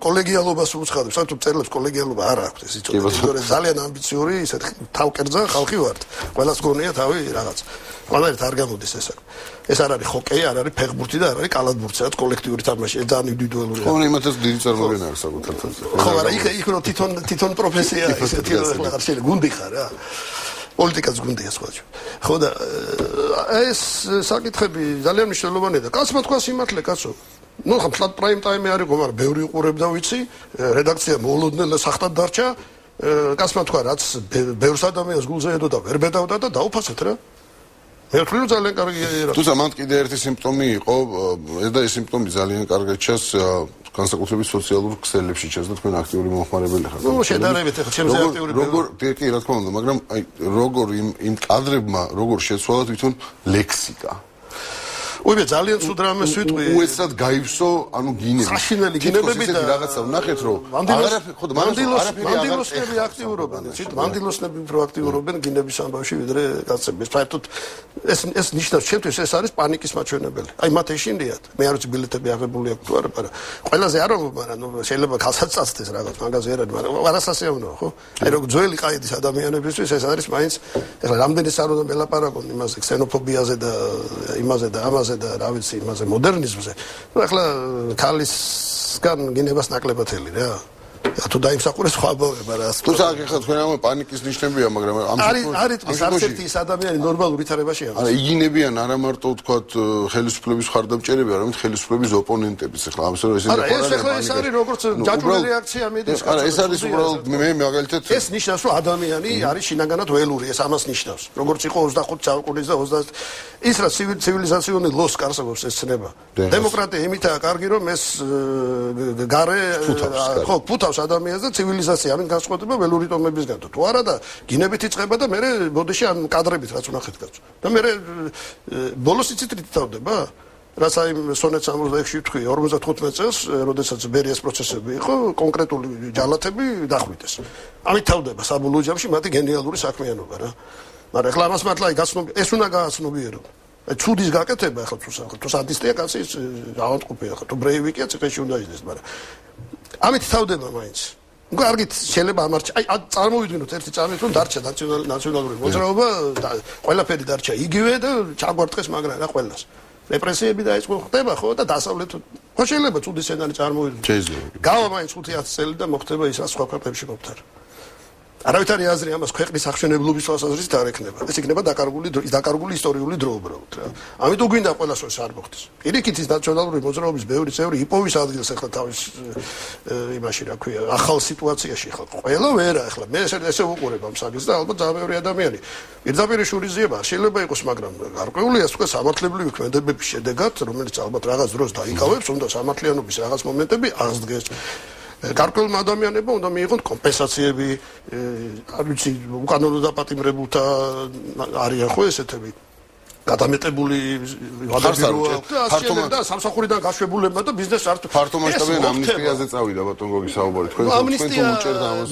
კოლეგიალობას უცხადებ საერთოდ წერლებს კოლეგიალობა არ აქვს ეს იწოდება ძალიან ამბიციური ისეთ თავკერძა ხალხი ვართ ყველას გონია თავი რაღაც ყველანაირად არ გამოდის ეს არ არის ჰოკეი არ არის ფეხბურთი და არ არის კალათბურთი რაც კოლექტიური თამაში ეს ძალიან ინდივიდუალურია ხო იმათაც დიდი წარმოგვიდგენა აქვს საკუთარ თავზე ხო არა იქ რო თვითონ პროფესია ისეთი რაღაც შეიძლება გუნდი ხარ რა პოლიტიკაც გუნდია სხვა ხო და ეს საკითხები ძალიან მნიშვნელოვანია და კაცმა თქვა სიმართლე კაცო ნუ ხა ფლატ პრაიმ ტაიმი არ იყო მაგრამ ბევრი უყურებდა ვიცი რედაქცია მოულოდნელად სახტად დარჩა კაცმა თქვა რაც ბევრს ადამიანს გულზე ედოდა ვერ ბედავდა და დაუფასეთ რა მე ვთვლი რომ ძალიან კარგია რა თუმცა მან კიდე ერთი სიმპტომი იყო და ეს სიმპტომი ძალიან კარგად ჩანს განსაკუთრებით სოციალურ ქსელებში ჩანს და თქვენ აქტიური მომხმარებელი ხართ. ნუ შედარებით ახლა ჩემზე აქტიური როგორ კი რა თქმა უნდა, მაგრამ აი როგორ იმ კადრებმა როგორ შეცვალა თვითონ ლექსიკა. უიბე ძალიან ცუდ რამეს ვიტყვი. უეცად გაივსო, ანუ გინები. საშინელი გინებები და რაღაცა ვნახეთ რომ მანდილოსნები აქტიურობენ. ცით მანდილოსნები უფრო აქტიურობენ გინების ამბავში ვიდრე კაცები. საერთოდ ეს ნიშნავს ჩემთვის ეს არის პანიკის მაჩვენებელი. აი მათ ეშინდიათ. მე არ ვიცი ბილეთები აღებული აქვს თუ არა, მაგრამ ყველაზე არ ვამბობ, მაგრამ ნუ შეიძლება ხალხსაც წასდეს რაღაც მაგაზე არ არის, მაგრამ არასასიამოვნოა, ხო? აი როგორ ძველი ყაიდის ადამიანებისთვის ეს არის მაინც ეხლა რამდენი არ უნდა მელაპარაკონ იმაზე, ქსენოფობიაზე და იმაზე და ამაზე და რა ვიცი იმაზე მოდერნიზმზე. ნუ ახლა ქალისგან გინებას ნაკლებათელი რა. თუ დაიმსახურეს სხვა ბავშვებმა რა. თუმცა ახლა თქვენ ამ პანიკის ნიშნებია, მაგრამ ამ არის არცერთი ის ადამიანი ნორმალურ ვითარებაში არის. არა, იგინებიან არა მარტო ვთქვათ ხელისუფლების ხარდამჭერები, არამედ ხელისუფლების ოპონენტებიც ახლა ამას რომ ესე არა ეს ახლა ეს არის როგორც ჯაჭვური რეაქცია მიდის არა ეს არის უბრალოდ მე მაგალითად ეს ნიშნავს რომ ადამიანი არის შინაგანად ველური ეს ამას ნიშნავს როგორც იყო 25 საუკუნის და 20 ის რა ცივილიზაციონი ლოსკ არსებობს ეს ცნება დემოკრატია იმითაა კარგი რომ ეს გარე ხო ფუთავს ადამიანს და ცივილიზაცია ამით განსხვავდება ველური ტომებისგან თუ არა და გინებით იწყება და მე ბოდიში ამ კადრებით რაც ვნახეთ კაცო და მე ბოლოს იცით რით თავდება რაც აი სონეტ 66-ში ვთქვი 55 წელს როდესაც ბერიას პროცესები იყო კონკრეტული ჯალათები დახვითეს ამით თავდება საბოლოო ჯამში მათი გენიალური საქმიანობა რა მაგრამ ახლა ამას მართლა გაცნობი ეს უნდა გააცნობიერო აი ცუდის გაკეთება ახლა თუ სადისტია კაცი ავადმყოფია ახლა თუ ბრეივიკია ციხეში უნდა იდეს მაგრამ ამით თავდება მაინც უკვე არგით შეიძლება ამარჩა აი წარმოვიდგინოთ ერთი წარმით რომ დარჩა ნაციონალური მოძრაობა და ყველაფერი დარჩა იგივე და ჩაგვარტყეს მაგრამ რა ყველას რეპრესიები დაიწყო ხდება ხო და დასავლეთ ხო შეიძლება ცუდი სცენარი წარმოვიდგინოთ შეიძლება გავა მაინც 5-10 წელი და მოხდება ის რა სხვა ქვეყნებში ყოფთარ არავითარი აზრი ამას ქვეყნის აღშენებლობის თვალსაზრისით არ ექნება. ეს იქნება დაკარგული ისტორიული დრო უბრალოდ რა. ამიტომ გვინდა ყველას ეს არ მოხდეს. პირიქით ის ნაციონალური მოძრაობის ბევრი წევრი იპოვის ადგილს ახლა თავის იმაში რა ქვია, ახალ სიტუაციაში ხალხ. ყველა ვერა ახლა მე ესე ვუყურებ ამ საკითხს და ალბათ ძალიან ბევრი ადამიანი. პირდაპირ შურიზება შეიძლება იყოს, მაგრამ გარკვეულია თქვა სამართლებრივი ქმედებების შედეგად, რომელიც ალბათ რაღაც დროს დაიკავებს, უნდა სამართლიანობის რაღაც მომენტები აღსდგეს. გარკვეულმა ადამიანებმა უნდა მიიღონ კომპენსაციები, არ ვიცი, უკანონო დაპატიმრებულთა არიან ხო ესეთები. გადამეტებული ვადები და სამსახურიდან გაშვებულებმა და ბიზნეს არ ფართო მასშტაბიან ამნისტიაზე წავიდა ბატონ გოგი საუბარი თქვენ ამნისტია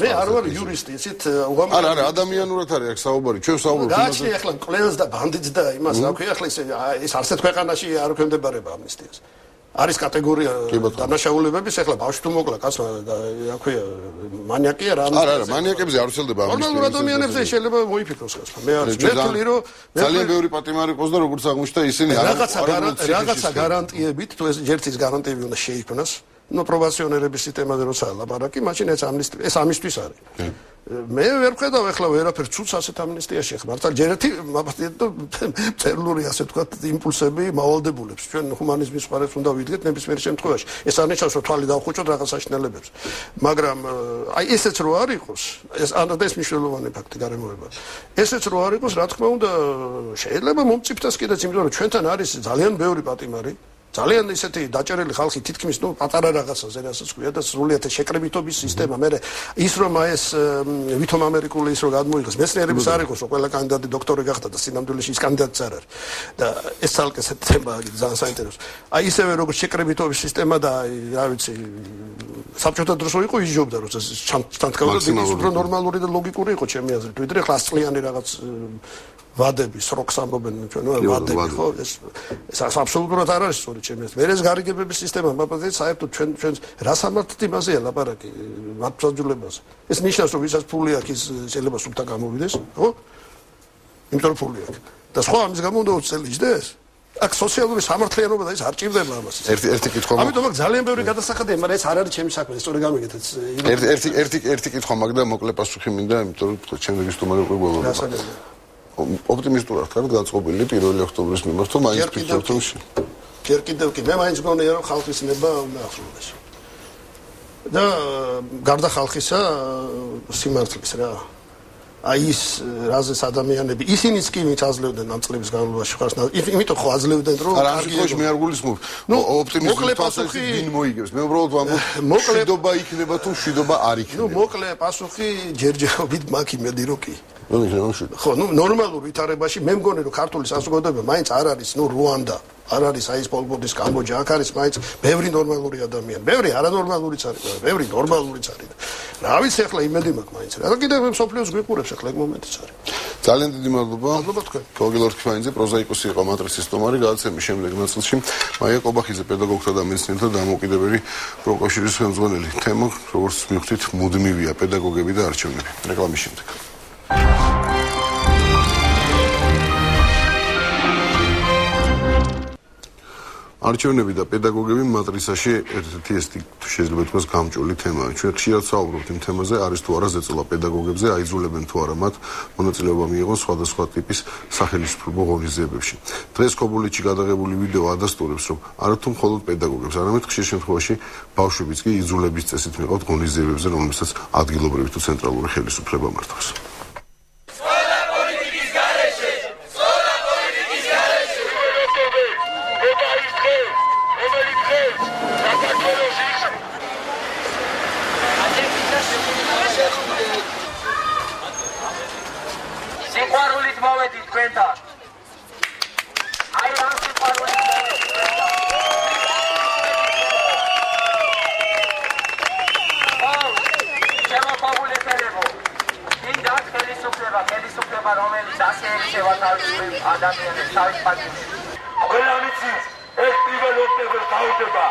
მე არ ვარ იურისტი ისეთ არა არა ადამიანურად არის აქ საუბარი ჩვენ საუბრობთ გააჩნია ახლა კლენს და ბანდიტს და იმას რა ქვია ახლა ეს არსეთ ქვეყანაში არ ექვემდებარება ამნისტიას არის კატეგორია დანაშაულებების ახლა ბავშვი თუ მოკლა კაცმა და რა ქვია მანიაკია რა არა არა მანიაკებზე არ ვრცელდება ამის ნორმალურ ადამიანებზე შეიძლება მოიფიქროს კაცმა მე არის მე თვლი რომ ძალიან ბევრი პატიმარი ყავს და როგორც აღმოჩნდა ისინი რაღაცა გარანტიებით თუ ეს ჯერცის გარანტიები უნდა შეიქმნას ნუ პრობაციონერების სისტემაზე როცა ლაპარაკი მაშინ ეს ამისთვის არის მე ვერ ვხედავ ახლა ვერაფერ ცუდს ასეთ ამნისტიაში ხარ მართლა ჯერ ერთი წერლური ასე ვთქვათ იმპულსები მავალდებულებს ჩვენ ჰუმანიზმის მხარეს უნდა ვიდგეთ ნებისმიერ შემთხვევაში ეს არ ნიშნავს რომ თვალი დავხვიჭოთ რაღაც საშინელებებს მაგრამ აი ესეც რო არ იყოს ეს ეს მნიშვნელოვანი ფაქტი გარემოება ესეც რო არ იყოს რა თქმა უნდა შეიძლება მომწიფდეს კიდეც იმიტომ რომ ჩვენთან არის ძალიან ბევრი პატიმარი ძალიან ისეთი დაჭერილი ხალხი თითქმის პატარა რაღაცაზე რასაც ქვია და სრულიად შეკრებითობის სისტემა. მე ის რომ ეს ვითომ ამერიკული ის რომ გადმოიღეს მეცნიერების არ იყოს რომ ყველა კანდიდატი დოქტორი გახდა და სინამდვილეში ის კანდიდატიც არ არის და ეს ცალკე თემა ძალიან საინტერესო. აი ისევე როგორც შეკრებითობის სისტემა და რა ვიცი საბჭოთა დროს რო იყო ისჯობდა როცა თანთქავდა ის უფრო ნორმალური და ლოგიკური იყო ჩემი აზრით ვიდრე ხლა წლიანი რაღაც ვადები სროკს ამბობენ ჩვენ ვადები ხო ეს აბსოლუტურად არ არის სწორი ჩემი აზრით. მე ეს გარიგებების სისტემა მაგალითად საერთოდ ჩვენ რა სამართლით იმაზეა ლაპარაკი მართლმსაჯულებაზე. ეს ნიშნავს რომ ვისაც ფული აქვს ის შეიძლება სულთა გამოვიდეს ხო? იმიტომ რომ ფული აქვს. და სხვა ამის გამო უნდა უწელიჯდეს? აქ სოციალური სამართლიანობა და ის არ ჭირდება ამას. ერთი კითხვა. ამიტომ აქ ძალიან ბევრი გადასახადია, მაგრამ ეს არ არის ჩემი საქმე, სწორი გამიგეთ. ერთი კითხვა მაგ და მოკლე პასუხი მინდა, იმიტომ რომ ჩემი სტუმარი უკვე გველოდება. ოპტიმისტურად ხართ გაწყობილი 1 ოქტომბრის მიმართ, რომ მაინც ფიქრობთ რომ კიდევ კი მე მაინც მგონია რომ ხალხის ნება უნდა ახსოვდეს. და გარდა ხალხისა სიმართლის რა. აი ის რაზეც ადამიანები ისინიც კი მით აძლევდნენ ამ წლების განმავლობაში ხარს იმიტომ ხო აძლევდნენ რომ კარგი ხო მე არ გულისხმობ ოპტიმიზმის პასუხი ვინ მოიგებს მე უბრალოდ ვამბობ მშვიდობა იქნება თუ მშვიდობა არ იქნება მოკლე პასუხი ჯერჯერობით მაქვს იმედი რომ კი ხო ნორმალურ ვითარებაში მე მგონი რომ ქართული საზოგადოება მაინც არ არის რუანდა არ არის აი ეს პოლპოტის კამბოჯა აქ არის მაინც ბევრი ნორმალური ადამიანი ბევრი არანორმალურიც არის ბევრი ნორმალურიც არის რა ვიცი ახლა იმედი მაქვს მაინც რა კიდევ მსოფლიოს გვიყურებს ახლა ეგ მომენტიც არის ძალიან დიდი მადლობა მადლობა თქვენ გოგილ ორქიფაინძე პროზაიკოსი იყო მატრიცის სტუმარი გადაცემის შემდეგ ნაწილში მაია კობახიძე პედაგოგთა და მეცნიერთა დამოუკიდებელი პროკავშირის ხელმძღვანელი თემა როგორც მივხვდით მუდმივია პედაგოგები და არჩევნები რეკლამის შემდეგ არჩევნები და პედაგოგები მატრიცაში ერთ-ერთი ეს შეიძლება ითქვას გამჭოლი თემაა. ჩვენ ხშირად საუბრობთ იმ თემაზე, არის თუ არა ზეწოლა პედაგოგებზე, აიძულებენ თუ არა მათ მონაწილეობა მიიღონ სხვადასხვა ტიპის სახელმწიფო ღონისძიებებში. დღეს ქობულეთში გადაღებული ვიდეო ადასტურებს, რომ არა თუ მხოლოდ პედაგოგებს, არამედ ხშირ შემთხვევაში ბავშვებიც კი იძულების წესით მიიღოთ ღონისძიებებზე, რომელსაც ადგილობრივი თუ ცენტრალური ხელისუფლება მართავს. სიყვარულით მოვედით თქვენთან. აი ამ სიყვარულით ჩემო ქობულეთელებო, მინდა ხელისუფლება, რომელიც ასე ექცევა თავის ადამიანებს თავის პატივში. ყველა ვიცით, ეს 1 ოქტომბერს დავდება.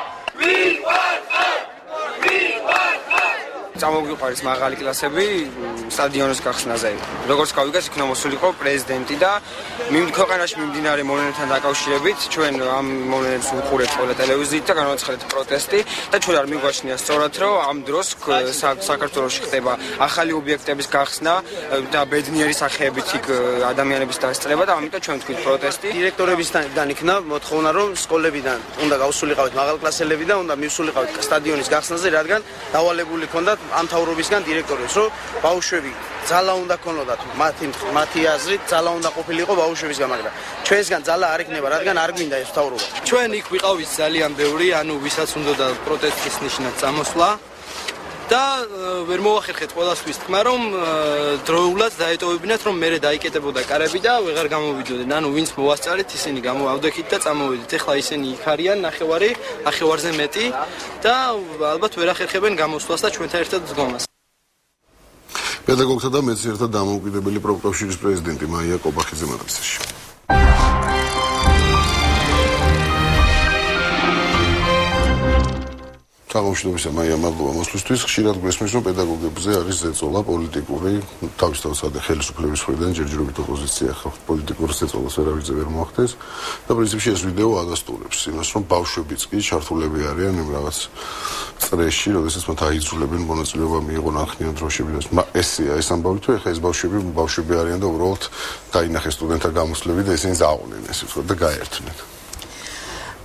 წამოგვიყვარის მაღალი კლასები სტადიონის გახსნაზე. როგორც გავიგეს, იქნა მოსულიყო პრეზიდენტი და ქვეყანაში მიმდინარე მოვლენებთან დაკავშირებით ჩვენ ამ მოვლენებს ვუყურებთ ყველა ტელევიზიით და განვაცხადეთ პროტესტი და ჩვენ არ მიგვაჩნია სწორად, რომ ამ დროს საქართველოში ხდება ახალი ობიექტების გახსნა და ბედნიერი სახეებით იქ ადამიანების დასწრება და ამიტომ ჩვენ თქვით პროტესტი. დირექტორებისგან იქნა მოთხოვნა, რომ სკოლებიდან უნდა გავსულიყავით მაღალკლასელები და უნდა მივსულიყავით სტადიონის გახსნაზე, რადგან დავალებული ჰქონდათ ამ თავრობისგან დირექტორებს, რომ ბავშვები ძალა უნდა ქონოდათ, მათი აზრით ძალა უნდა ყოფილიყო ბავშვებისგან, მაგრამ ჩვენსგან ძალა არ იქნება, რადგან არ გვინდა ეს თავრობა. ჩვენ იქ ვიყავით ძალიან ბევრი, ვისაც უნდა პროტესტის ნიშნად წამოსვლა და ვერ მოახერხეთ ყველასთვის თქმა, რომ დროულად დაეტოვებინათ, რომ მერე დაიკეტებოდა კარები და ვეღარ გამოვიდოდნენ. ვინც მოვასწარეთ, ისინი გამოვავდექით და წამოვიდით. ეხლა ისინი იქ არიან, ნახევარზე მეტი და ალბათ ვერ ახერხებენ გამოსვლას და ჩვენთან ერთად დგომას. პედაგოგთა და მეცნიერთა დამოუკიდებელი პროკავშირის პრეზიდენტი მაია კობახიძე მატრიცაში. გამომშვიდობისა მაია მადლობა მოსვლისთვის. ხშირად გვესმის, რომ პედაგოგებზე არის ზეწოლა პოლიტიკური, თავისთავად ხელისუფლების მხრიდან ჯერჯერობით ოპოზიცია პოლიტიკურ ზეწოლას ვერავითზე ვერ მოახდენს და პრინციპში ეს ვიდეო ადასტურებს იმას, რომ ბავშვებიც კი ჩართულები არიან იმ რაღაც წრეში, როდესაც მათ აიძულებენ მონაწილეობა მიიღონ ახნიან დროშები და ესეა ეს ამბავი თუ ეხლა ეს ბავშვები არიან და უბრალოდ დაინახეს სტუდენტთა გამოსვლები და ესენი ზაყონენ ესე ვთქვათ და გაერთნენ.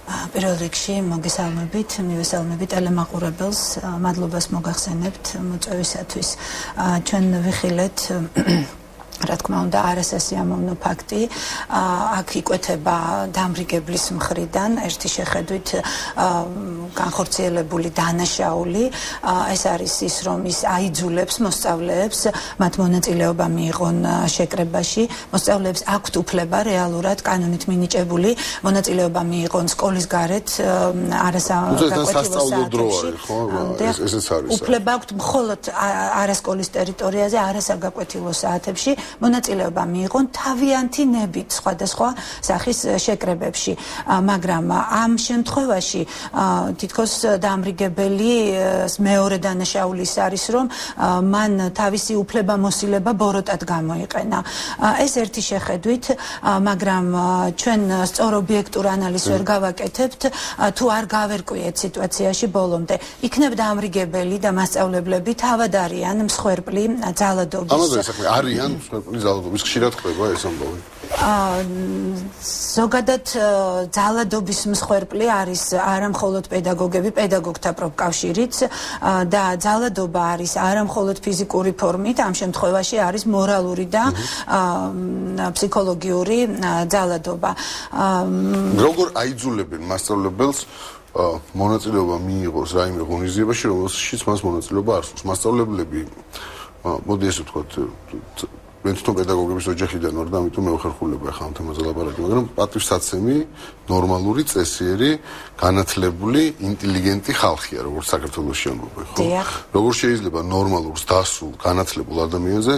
პირველ რიგში მივესალმებით ტელემაყურებელს, მადლობას მოგახსენებთ მოწვევისათვის. ჩვენ ვიხილეთ რა თქმა უნდა არასასიამოვნო ფაქტი აქ იკვეთება დამრიგებლის მხრიდან ერთი შეხედვით განხორციელებული დანაშაული ეს არის ის რომ ის აიძულებს მოსწავლეებს მათ მონაწილეობა მიიღონ შეკრებაში მოსწავლეებს აქვთ უფლება რეალურად კანონით მინიჭებული მონაწილეობა მიიღონ სკოლის გარეთ არასასწავლო დროა ხო ესეც არის უფლება აქვთ მხოლოდ არასკოლის ტერიტორიაზე არასაგაკვეთილო საათებში მონაწილეობა მიიღონ თავიანთი ნებით სხვადასხვა სახის შეკრებებში მაგრამ ამ შემთხვევაში თითქოს დამრიგებელი მეორე დანაშაულის არის რომ მან თავისი უფლებამოსილება ბოროტად გამოიყენა ეს ერთი შეხედვით მაგრამ ჩვენ სწორ ობიექტურ ანალიზს ვერ გავაკეთებთ თუ არ გავერკვიეთ სიტუაციაში ბოლომდე იქნებ დამრიგებელი და მასწავლებლები თავად არიან მსხვერპლი ძალადობის ამაზე საქმე არიან მსხვერპლი ძალადობის ხშირად ხდება ეს ამბავი ზოგადად ძალადობის მსხვერპლი არის არა მხოლოდ პედაგოგები პედაგოგთა პროფკავშირიც და ძალადობა არის არა მხოლოდ ფიზიკური ფორმით ამ შემთხვევაში არის მორალური და ფსიქოლოგიური ძალადობა როგორ აიძულებენ მასწავლებელს მონაწილეობა მიიღოს რაიმე ღონისძიებაში რომელშიც მას მონაწილეობა არ სურს მასწავლებლები მოდი ესე ვთქვათ მე თვითონ პედაგოგების ოჯახიდან ვარ და ამიტომ მე ვხერხულება ახლა ამ თემაზე ლაპარაკი მაგრამ პატივსაცემი ნორმალური წესიერი განათლებული ინტელიგენტი ხალხია როგორც საქართველოში ამბობენ ხო როგორ შეიძლება ნორმალურს დასულ განათლებულ ადამიანზე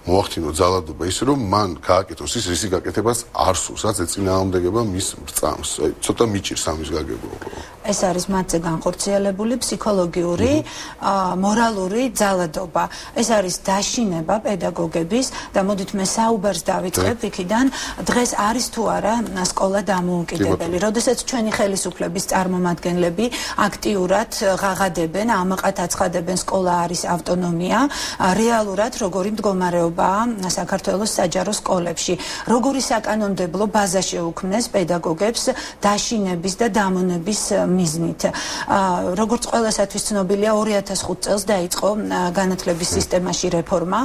მოახდინო ძალადობა ისე რომ მან გააკეთოს ის რისი გაკეთებას არ სურს რაც ეწინააღმდეგება მის რწამს ცოტა მიჭირს ამის გაგებულება ეს არის მათზე განხორციელებული ფსიქოლოგიური მორალური ძალადობა ეს არის დაშინება პედაგოგების და მოდით მე საუბარს დავიწყებ იქიდან დღეს არის თუ არა სკოლა დამოუკიდებელი როდესაც ჩვენი ხელისუფლების წარმომადგენლები აქტიურად ღაღადებენ ამაყად აცხადებენ სკოლა არის ავტონომია რეალურად როგორი მდგომარეობაა საქართველოს საჯარო სკოლებში როგორი საკანონმდებლო ბაზა შეუქმნეს პედაგოგებს დაშინების და დამონების მიზნით. როგორც ყველასათვის ცნობილია 2005 წელს დაიწყო განათლების სისტემაში რეფორმა.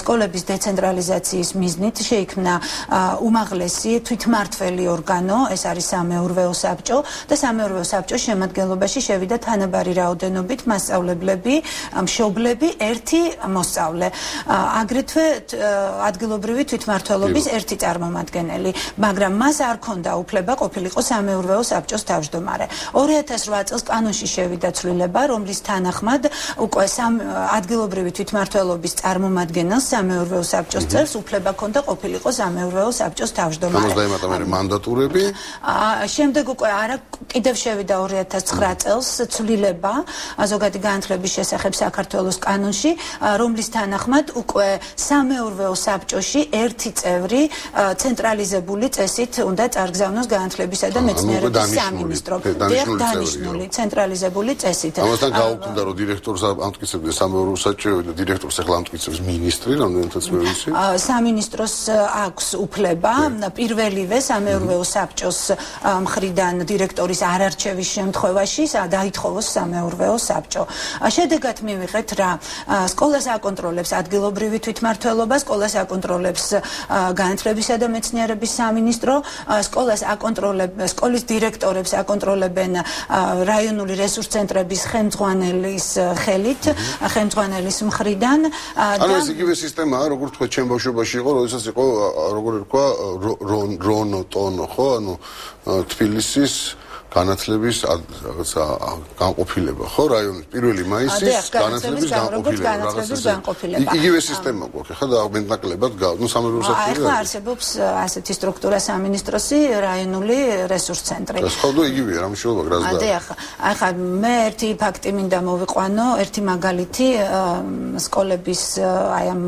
სკოლების დეცენტრალიზაციის მიზნით შეიქმნა უმაღლესი თვითმმართველი ორგანო, ეს არის სამეურვეო საბჭო და სამეურვეო საბჭოს შემადგენლობაში შევიდა თანაბარი რაოდენობით მასწავლებლები, მშობლები, ერთი მოსწავლე. აგრეთვე ადგილობრივი თვითმმართველობის ერთი წარმომადგენელი, მაგრამ მას არ ჰქონდა უფლება ყოფილიყო სამეურვეო საბჭოს თავმჯდომარე. 2008 წელს კანონში შევიდა ცვლილება, რომლის თანახმად უკვე ადგილობრივი თვითმმართველობის წარმომადგენელს სამეურვეო საბჭოს წელს უფლება ჰქონდა ყოფილიყო სამეურვეო საბჭოს თავმჯდომარე. ამას დაემატა მე მანდატურები. შემდეგ უკვე არა კიდევ შევიდა 2009 წელს ცვლილება ზოგადი განათლების შესახებ საქართველოს კანონში, რომლის თანახმად უკვე სამეურვეო საბჭოში ერთი წევრი ცენტრალიზებული წესით უნდა წარგზავნოს განათლებისა და მეცნიერების სამინისტრო. დანიშნული ცენტრალიზებული წესით. ამასთან გაუქმდა რომ დირექტორს ამტკიცებდა სამეურვეო საბჭო და დირექტორს ახლა ამტკიცებს მინისტრი, რამდენადაც მე ვიცი. სამინისტროს აქვს უფლება პირველივე სამეურვეო საბჭოს მხრიდან დირექტორის არარჩევის შემთხვევაში დაითხოვოს სამეურვეო საბჭო. შედეგად მივიღეთ რა სკოლას აკონტროლებს ადგილობრივი თვითმმართველობა, სკოლას აკონტროლებს განათლებისა და მეცნიერების სამინისტრო, სკოლის დირექტორებს აკონტროლებენ რაიონული რესურს ცენტრების ხელმძღვანელის ხელით, ხელმძღვანელის მხრიდან. ანუ ეს იგივე სისტემაა, როგორც თქვა ჩემ ბავშვობაში იყო, როდესაც იყო როგორ ერქვა რონო ტონო, ხო, ანუ თბილისის განათლების რაღაცა განყოფილება, ხო, რაიონის 1 მაისის განათლების განყოფილება. იგივე სისტემა გვაქვს, ხა და მეტნაკლებად ნუ სამეურვეო საბჭოა. ახლა არსებობს ასეთი სტრუქტურა სამინისტროსი, რაიონული რესურს ცენტრი. ეს ხო და იგივეა, რა მნიშვნელობა გრას და. ახლა მე ერთი ფაქტი მინდა მოვიყვანო, ერთი მაგალითი სკოლების აი ამ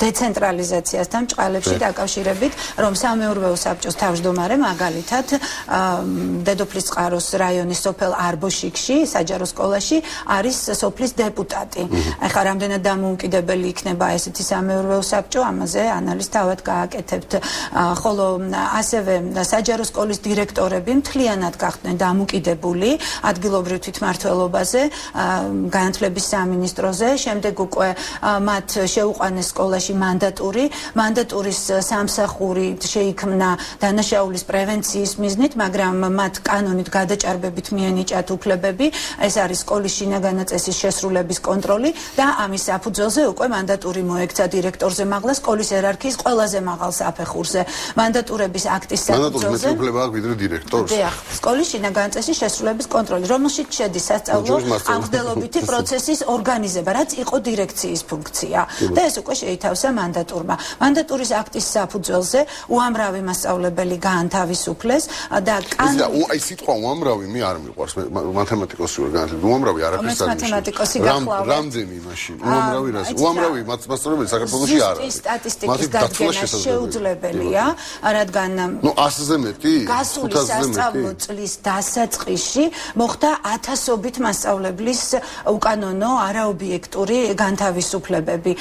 დეცენტრალიზაციასთან ჭყალებში დაკავშირებით, რომ სამეურვეო საბჭოს თავმჯდომარე მაგალითად დედოფლის მამრისწყაროს რაიონის სოფელ არბოშიკში, საჯარო სკოლაში არის სოფლის დეპუტატი. ახლა რამდენად დამოუკიდებელი იქნება ესეთი სამეურვეო საბჭო, ამაზე ანალიზს თავად გააკეთებთ. ხოლო ასევე საჯარო სკოლის დირექტორები მთლიანად გახდნენ დამოკიდებული ადგილობრივ თვითმმართველობაზე, განათლების სამინისტროზე, შემდეგ უკვე მათ შეუყვანეს სკოლაში მანდატურის სამსახური შეიქმნა დანაშაულის პრევენციის მიზნით, მაგრამ მათ კანონით გადაჭარბებით მიენიჭათ უფლებები, ეს არის სკოლის შინაგანი წესის შესრულების კონტროლი და ამის საფუძველზე უკვე მანდატური მოექცა დირექტორზე მაღლა სკოლის იერარქიის ყველაზე მაღალ საფეხურზე. მანდატურების აქტის საფუძველზე უფლება აქვს ვიდრე დირექტორს. დიახ, სკოლის შინაგანი წესის შესრულების კონტროლი, რომელშიც შედის სასწავლო აღდგენლობითი პროცესის ორგანიზება, რაც იყო დირექციის ფუნქცია. და ეს უკვე შეითავსა მანდატურმა. მანდატურის აქტის საფუძველზე უამრავი მასწავლებელი გაანთავისუფლეს და აი სიტყვა უამრავი მე არ მიყვარს, მათემატიკოსი ვარ განათლებით. უამრავი არაფერს არ მათემატიკოსი გახლავთ. რამდენი მაშინ? უამრავი რას? უამრავი მასწავლებელი საქართველოში არ არის. სტატისტიკის დადგენა შეუძლებელია, რადგან ასზე მეტი? გასული სასწავლო წლის დასაწყისში მოხდა ათასობით მასწავლებლის უკანონო არაობიექტური განთავისუფლებები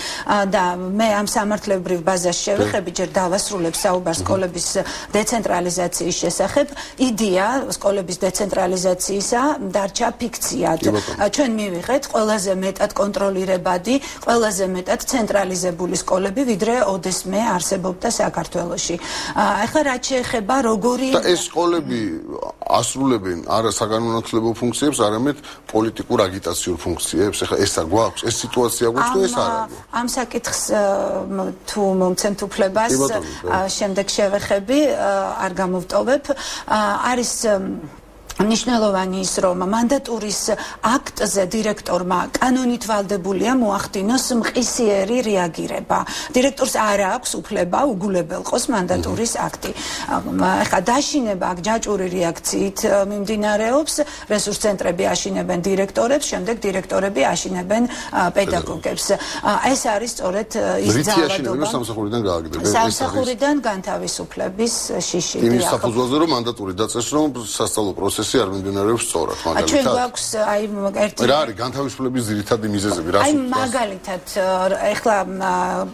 და მე ამ სამართლებრივ ბაზას შევეხები, ჯერ დავასრულებ საუბარს სკოლების დეცენტრალიზაციის შესახებ. იდეა სკოლების დეცენტრალიზაციისა დარჩა ფიქციად. ჩვენ მივიღეთ ყველაზე მეტად კონტროლირებადი, ყველაზე მეტად ცენტრალიზებული სკოლები, ვიდრე ოდესმე არსებობდა საქართველოში. ახლა რაც შეეხება როგორი და ეს სკოლები ასრულებენ არა საგანმანათლებლო ფუნქციებს, არამედ პოლიტიკურ აგიტაციურ ფუნქციებს. ახლა ესა გვაქვს, ეს სიტუაცია გვაქვს და ეს არ არის. ამ საკითხს თუ მომცემთ უფლებას, შემდეგ შევეხები, არ გამოვტოვებ. არის მნიშვნელოვანი ის, რომ მანდატურის აქტზე დირექტორმა კანონით ვალდებულია მოახდინოს მყისიერი რეაგირება. დირექტორს არ აქვს უფლება უგულებელყოს მანდატურის აქტი. ახლა დაშინება აქ ჯაჭვური რეაქციით მიმდინარეობს, რესურს ცენტრები აშინებენ დირექტორებს, შემდეგ დირექტორები აშინებენ პედაგოგებს. ეს არის სწორედ ის ძალადობა. სამსახურიდან განთავისუფლების შიში. იმის საფუძველზე რომ მანდატური დაწეს, რომ სასწავლო პროცესი არ მიმდინარეობს სწორად, მაგალითად. ჩვენ გვაქვს აი ერთი რა არის განთავისუფლების ძირითადი მიზეზები, რა აი მაგალითად ეხლა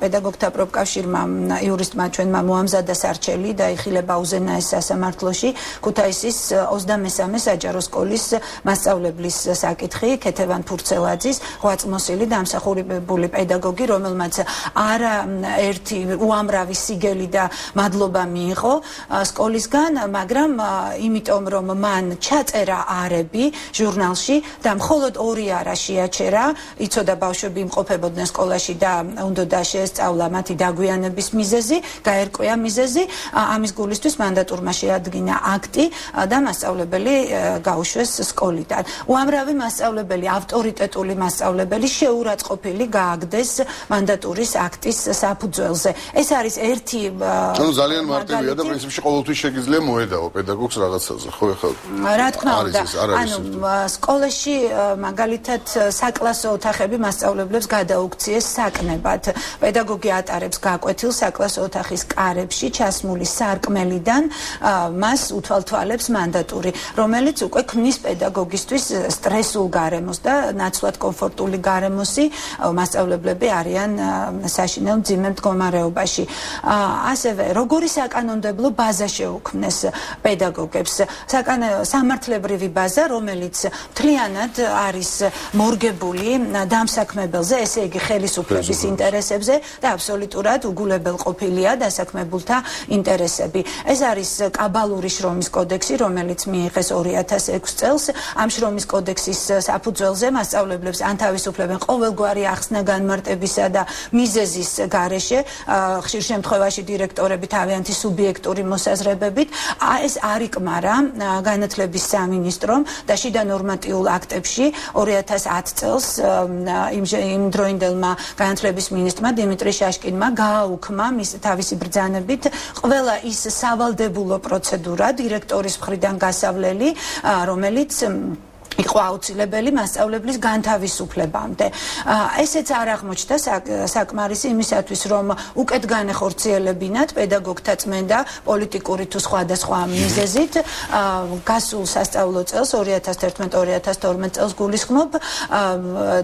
პედაგოგთა პროფკავშირმა იურისტმა ჩვენმა მოამზადა სარჩელი და იხილება უზენაეს სასამართლოში ქუთაისის 23 საჯარო სკოლის მასწავლებლის საკითხი, ქეთევან ფურცელაძის ღვაწლმოსილი დამსახურებული პედაგოგი, რომელმაც არა ერთი უამრავი სიგელი და მადლობა მიიღო სკოლისგან, მაგრამ იმიტომ რომ მან ჩაწერა არები ჟურნალში და მხოლოდ 2 არა შეაჩერა, იცოდა ბავშვები იმყოფებოდნენ სკოლაში და უნდა შეესწავლა მათი დაგვიანების მიზეზი, გაერკვია მიზეზი, ამის გულისთვის მანდატურმა შეადგინა აქტი და მასწავლებელი გაუშვეს სკოლიდან. უამრავი მასწავლებელი, ავტორიტეტული მასწავლებელი შეურაცხყოფილი გააგდეს მანდატურის აქტის საფუძველზე. ეს არის ერთი ძალიან მარტივია და პრინციპში ყოველთვის შეგიძლია მოედაო პედაგოგს რაღაცაზე, ხო ეხლა რა თქმა უნდა, ანუ სკოლაში მაგალითად საკლასო ოთახები მასწავლებლებს გადაუქციეს საკნებად. პედაგოგი ატარებს გაკვეთილ საკლასო ოთახის კარებში ჩასმული სარკმელიდან მას უთვალთვალებს მანდატური, რომელიც უკვე ქმნის პედაგოგისთვის სტრესულ გარემოს და ნაცვლად კომფორტული გარემოსი მასწავლებლები არიან საშინელ მძიმე მდგომარეობაში. ასევე როგორი საკანონმდებლო ბაზა შეუქმნეს პედაგოგებს? სამართლებრივი ბაზა, რომელიც მთლიანად არის მორგებული დამსაქმებელზე, ესე იგი ხელისუფლების ინტერესებზე და აბსოლუტურად უგულებელყოფილია დასაქმებულთა ინტერესები. ეს არის კაბალური შრომის კოდექსი, რომელიც მიიღეს 2006 წელს. ამ შრომის კოდექსის საფუძველზე მასწავლებლებს ანთავისუფლებენ ყოველგვარი ახსნა განმარტებისა და მიზეზის გარეშე, ხშირ შემთხვევაში დირექტორები თავიანთი სუბიექტური მოსაზრებებით. ეს არ იკმარა განათლების სამინისტრომ და შიდა ნორმატიულ აქტებში 2010 წელს იმ დროინდელმა განათლების მინისტრმა დიმიტრი შაშკინმა გააუქმა თავისი ბრძანებით ყველა ის სავალდებულო პროცედურა დირექტორის მხრიდან გასავლელი, რომელიც იყო აუცილებელი მასწავლებლის განთავისუფლებამდე. ესეც არ აღმოჩნდა საკმარისი იმისათვის, რომ უკეთ განეხორციელებინათ პედაგოგთა წმენდა პოლიტიკური თუ სხვადასხვა მიზეზით. გასულ სასწავლო წელს 2011-2012 წელს გულისხმობ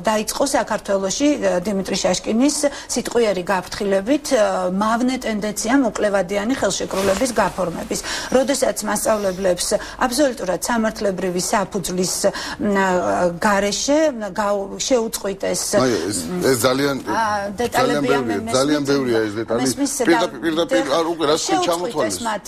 დაიწყო საქართველოში დიმიტრი შაშკინის სიტყვიერი გაფრთხილებით მავნე ტენდენცია მოკლევადიანი ხელშეკრულების გაფორმების. როდესაც მასწავლებლებს აბსოლუტურად სამართლებრივი საფუძვლის გარეშე შეუწყვიტეს ეს ძალიან ბევრია ეს დეტალი პირდაპირ არ უკვე რაც ჩამოთვალეს მათ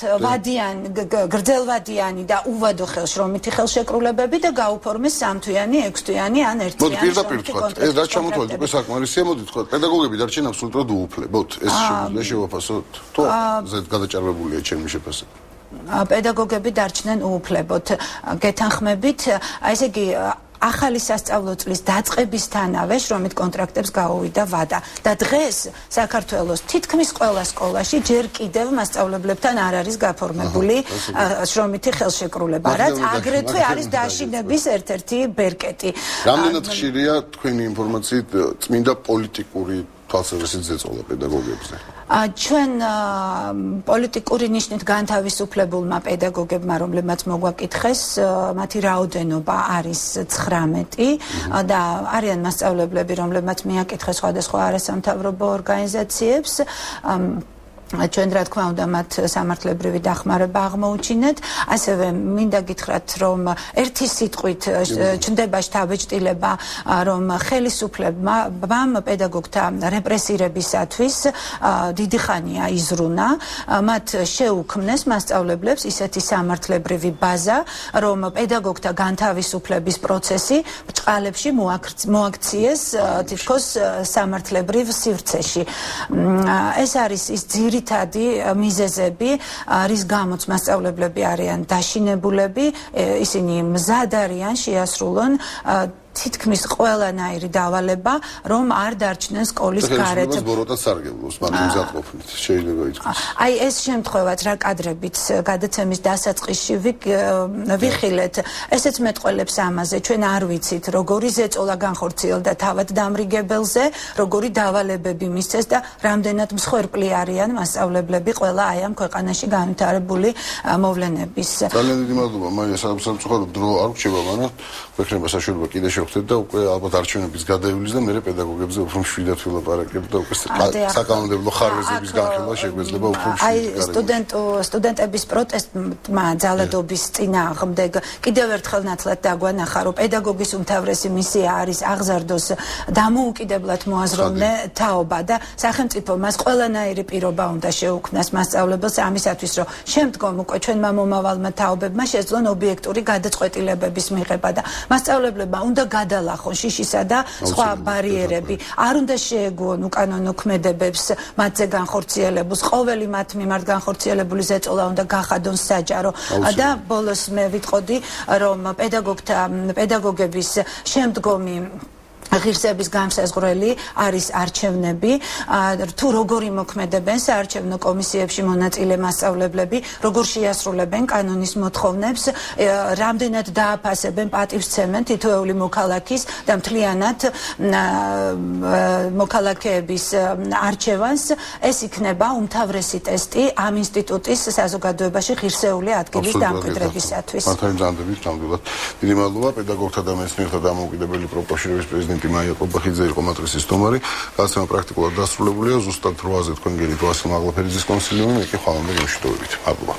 გრძელვადიანი და უვადო ხელშრომითი ხელშეკრულებები და გაუფორმეს 3-თვიანი, 6-თვიანი ან 1-თვიანი პირდაპირ თქვა ეს რაც ჩამოთვალეთ უკვე საკმარისია მოდი თქვა პედაგოგები დარჩენ აბსოლუტურად უუფლებოდ ეს შეგვიძლია შევაფასოთ თუ გადაჭარბებულია ჩემი შეფასება პედაგოგები დარჩნენ უუფლებოდ გეთანხმებით ესე იგი ახალი სასწავლო წლის დაწყებისთანავე შრომით კონტრაქტებს გაუვიდა ვადა და დღეს საქართველოს თითქმის ყველა სკოლაში ჯერ კიდევ მასწავლებლებთან არ არის გაფორმებული შრომითი ხელშეკრულება რაც აგრეთვე არის დაშინების ერთ-ერთი ბერკეტი. რამდენად ხშირია თქვენი ინფორმაციით წმინდა პოლიტიკური თვალსაზრისით ზეწოლა პედაგოგებზე? ჩვენ პოლიტიკური ნიშნით განთავისუფლებულმა პედაგოგებმა, რომლებმაც მოგვაკითხეს, მათი რაოდენობა არის 19 და არიან მასწავლებლები, რომლებმაც მიაკითხეს სხვადასხვა არასამთავრობო ორგანიზაციებს. ჩვენ რა თქმა უნდა მათ სამართლებრივი დახმარება აღმოუჩინეთ. ასევე მინდა გითხრათ, რომ ერთი სიტყვით ჩნდება შთაბეჭდილება, რომ ხელისუფლებამ პედაგოგთა რეპრესირებისათვის დიდი ხანია იზრუნა. მათ შეუქმნეს მასწავლებლებს ისეთი სამართლებრივი ბაზა, რომ პედაგოგთა განთავისუფლების პროცესი ბრჭყალებში მოაქციეს თითქოს სამართლებრივ სივრცეში. ეს არის ის ძირითადი მიზეზები, რის გამოც მასწავლებლები არიან დაშინებულები, ისინი მზად არიან შეასრულონ თითქმის ყველანაირი დავალება, რომ არ დარჩნენ სკოლის გარეთ. ხელისუფლებას ბოროტად სარგებლობს, მაგრამ მზად ყოფნით შეიძლება ითქვას. აი ეს შემთხვევაც რა კადრებით გადაცემის დასაწყისში ვიხილეთ, ესეც მეტყველებს ამაზე. ჩვენ არ ვიცით, როგორი ზეწოლა განხორციელდა თავად დამრიგებელზე, როგორი დავალებები მისცეს და რამდენად მსხვერპლი არიან მასწავლებლები ყველა აი ამ ქვეყანაში განვითარებული მოვლენების. ძალიან დიდი მადლობა, მაია სამწუხაროდ დრო არ რჩება, მაგრამ გვექნება საშუალება კიდე და უკვე ალბათ არჩევნების გადაივლის და მე პედაგოგებზე უფრო მშვიდად ვილაპარაკებ და უკვე საკანონმდებლო ხარვეზების განხილვა შეგვეძლება უფრო მშვიდად. აი სტუდენტების პროტესტმა ძალადობის წინააღმდეგ კიდევ ერთხელ ნათლად დაგვანახა, რომ პედაგოგის უმთავრესი მისია არის აღზარდოს დამოუკიდებლად მოაზროვნე თაობა და სახელმწიფო მას ყველანაირი პირობა უნდა შეუქმნას მასწავლებელს ამისათვის, რომ შემდგომ უკვე ჩვენმა მომავალმა თაობებმა შეძლონ ობიექტური გადაწყვეტილებების მიღება და მასწავლებლებმა უნდა გადალახონ შიშისა და სხვა ბარიერები. არ უნდა შეეგუონ უკანონო ქმედებებს, მათზე განხორციელებულს. ყოველი მათ მიმართ განხორციელებული ზეწოლა უნდა გახადონ საჯარო. და ბოლოს მე ვიტყოდი, რომ პედაგოგების შემდგომი ღირსების განსაზღვრელი არის არჩევნები, თუ როგორი მოქმედებენ საარჩევნო კომისიებში მონაწილე მასწავლებლები, როგორ შეასრულებენ კანონის მოთხოვნებს, რამდენად დააფასებენ პატივსცემენ თითოეული მოქალაქის და მთლიანად მოქალაქეების არჩევანს, ეს იქნება უმთავრესი ტესტი ამ ინსტიტუტის საზოგადოებაში ღირსეული ადგილის დამკვიდრებისათვის. მართალმზადებით ნამდვილად. დიდი მადლობა პედაგოგთა და მეცნიერთა დამოუკიდებელი პროფკავშირების პრეზიდენტი მაია ყობახიძე იყო მატრიცის სტომარი. გადაცემა პრაქტიკულად დასრულებულია. ზუსტად 8-ზე თქვენ გელით ვასილ მაღლაფერიძის კონსილიუმი, მე კი ხვალამდე გემშვიდობებით. მადლობა.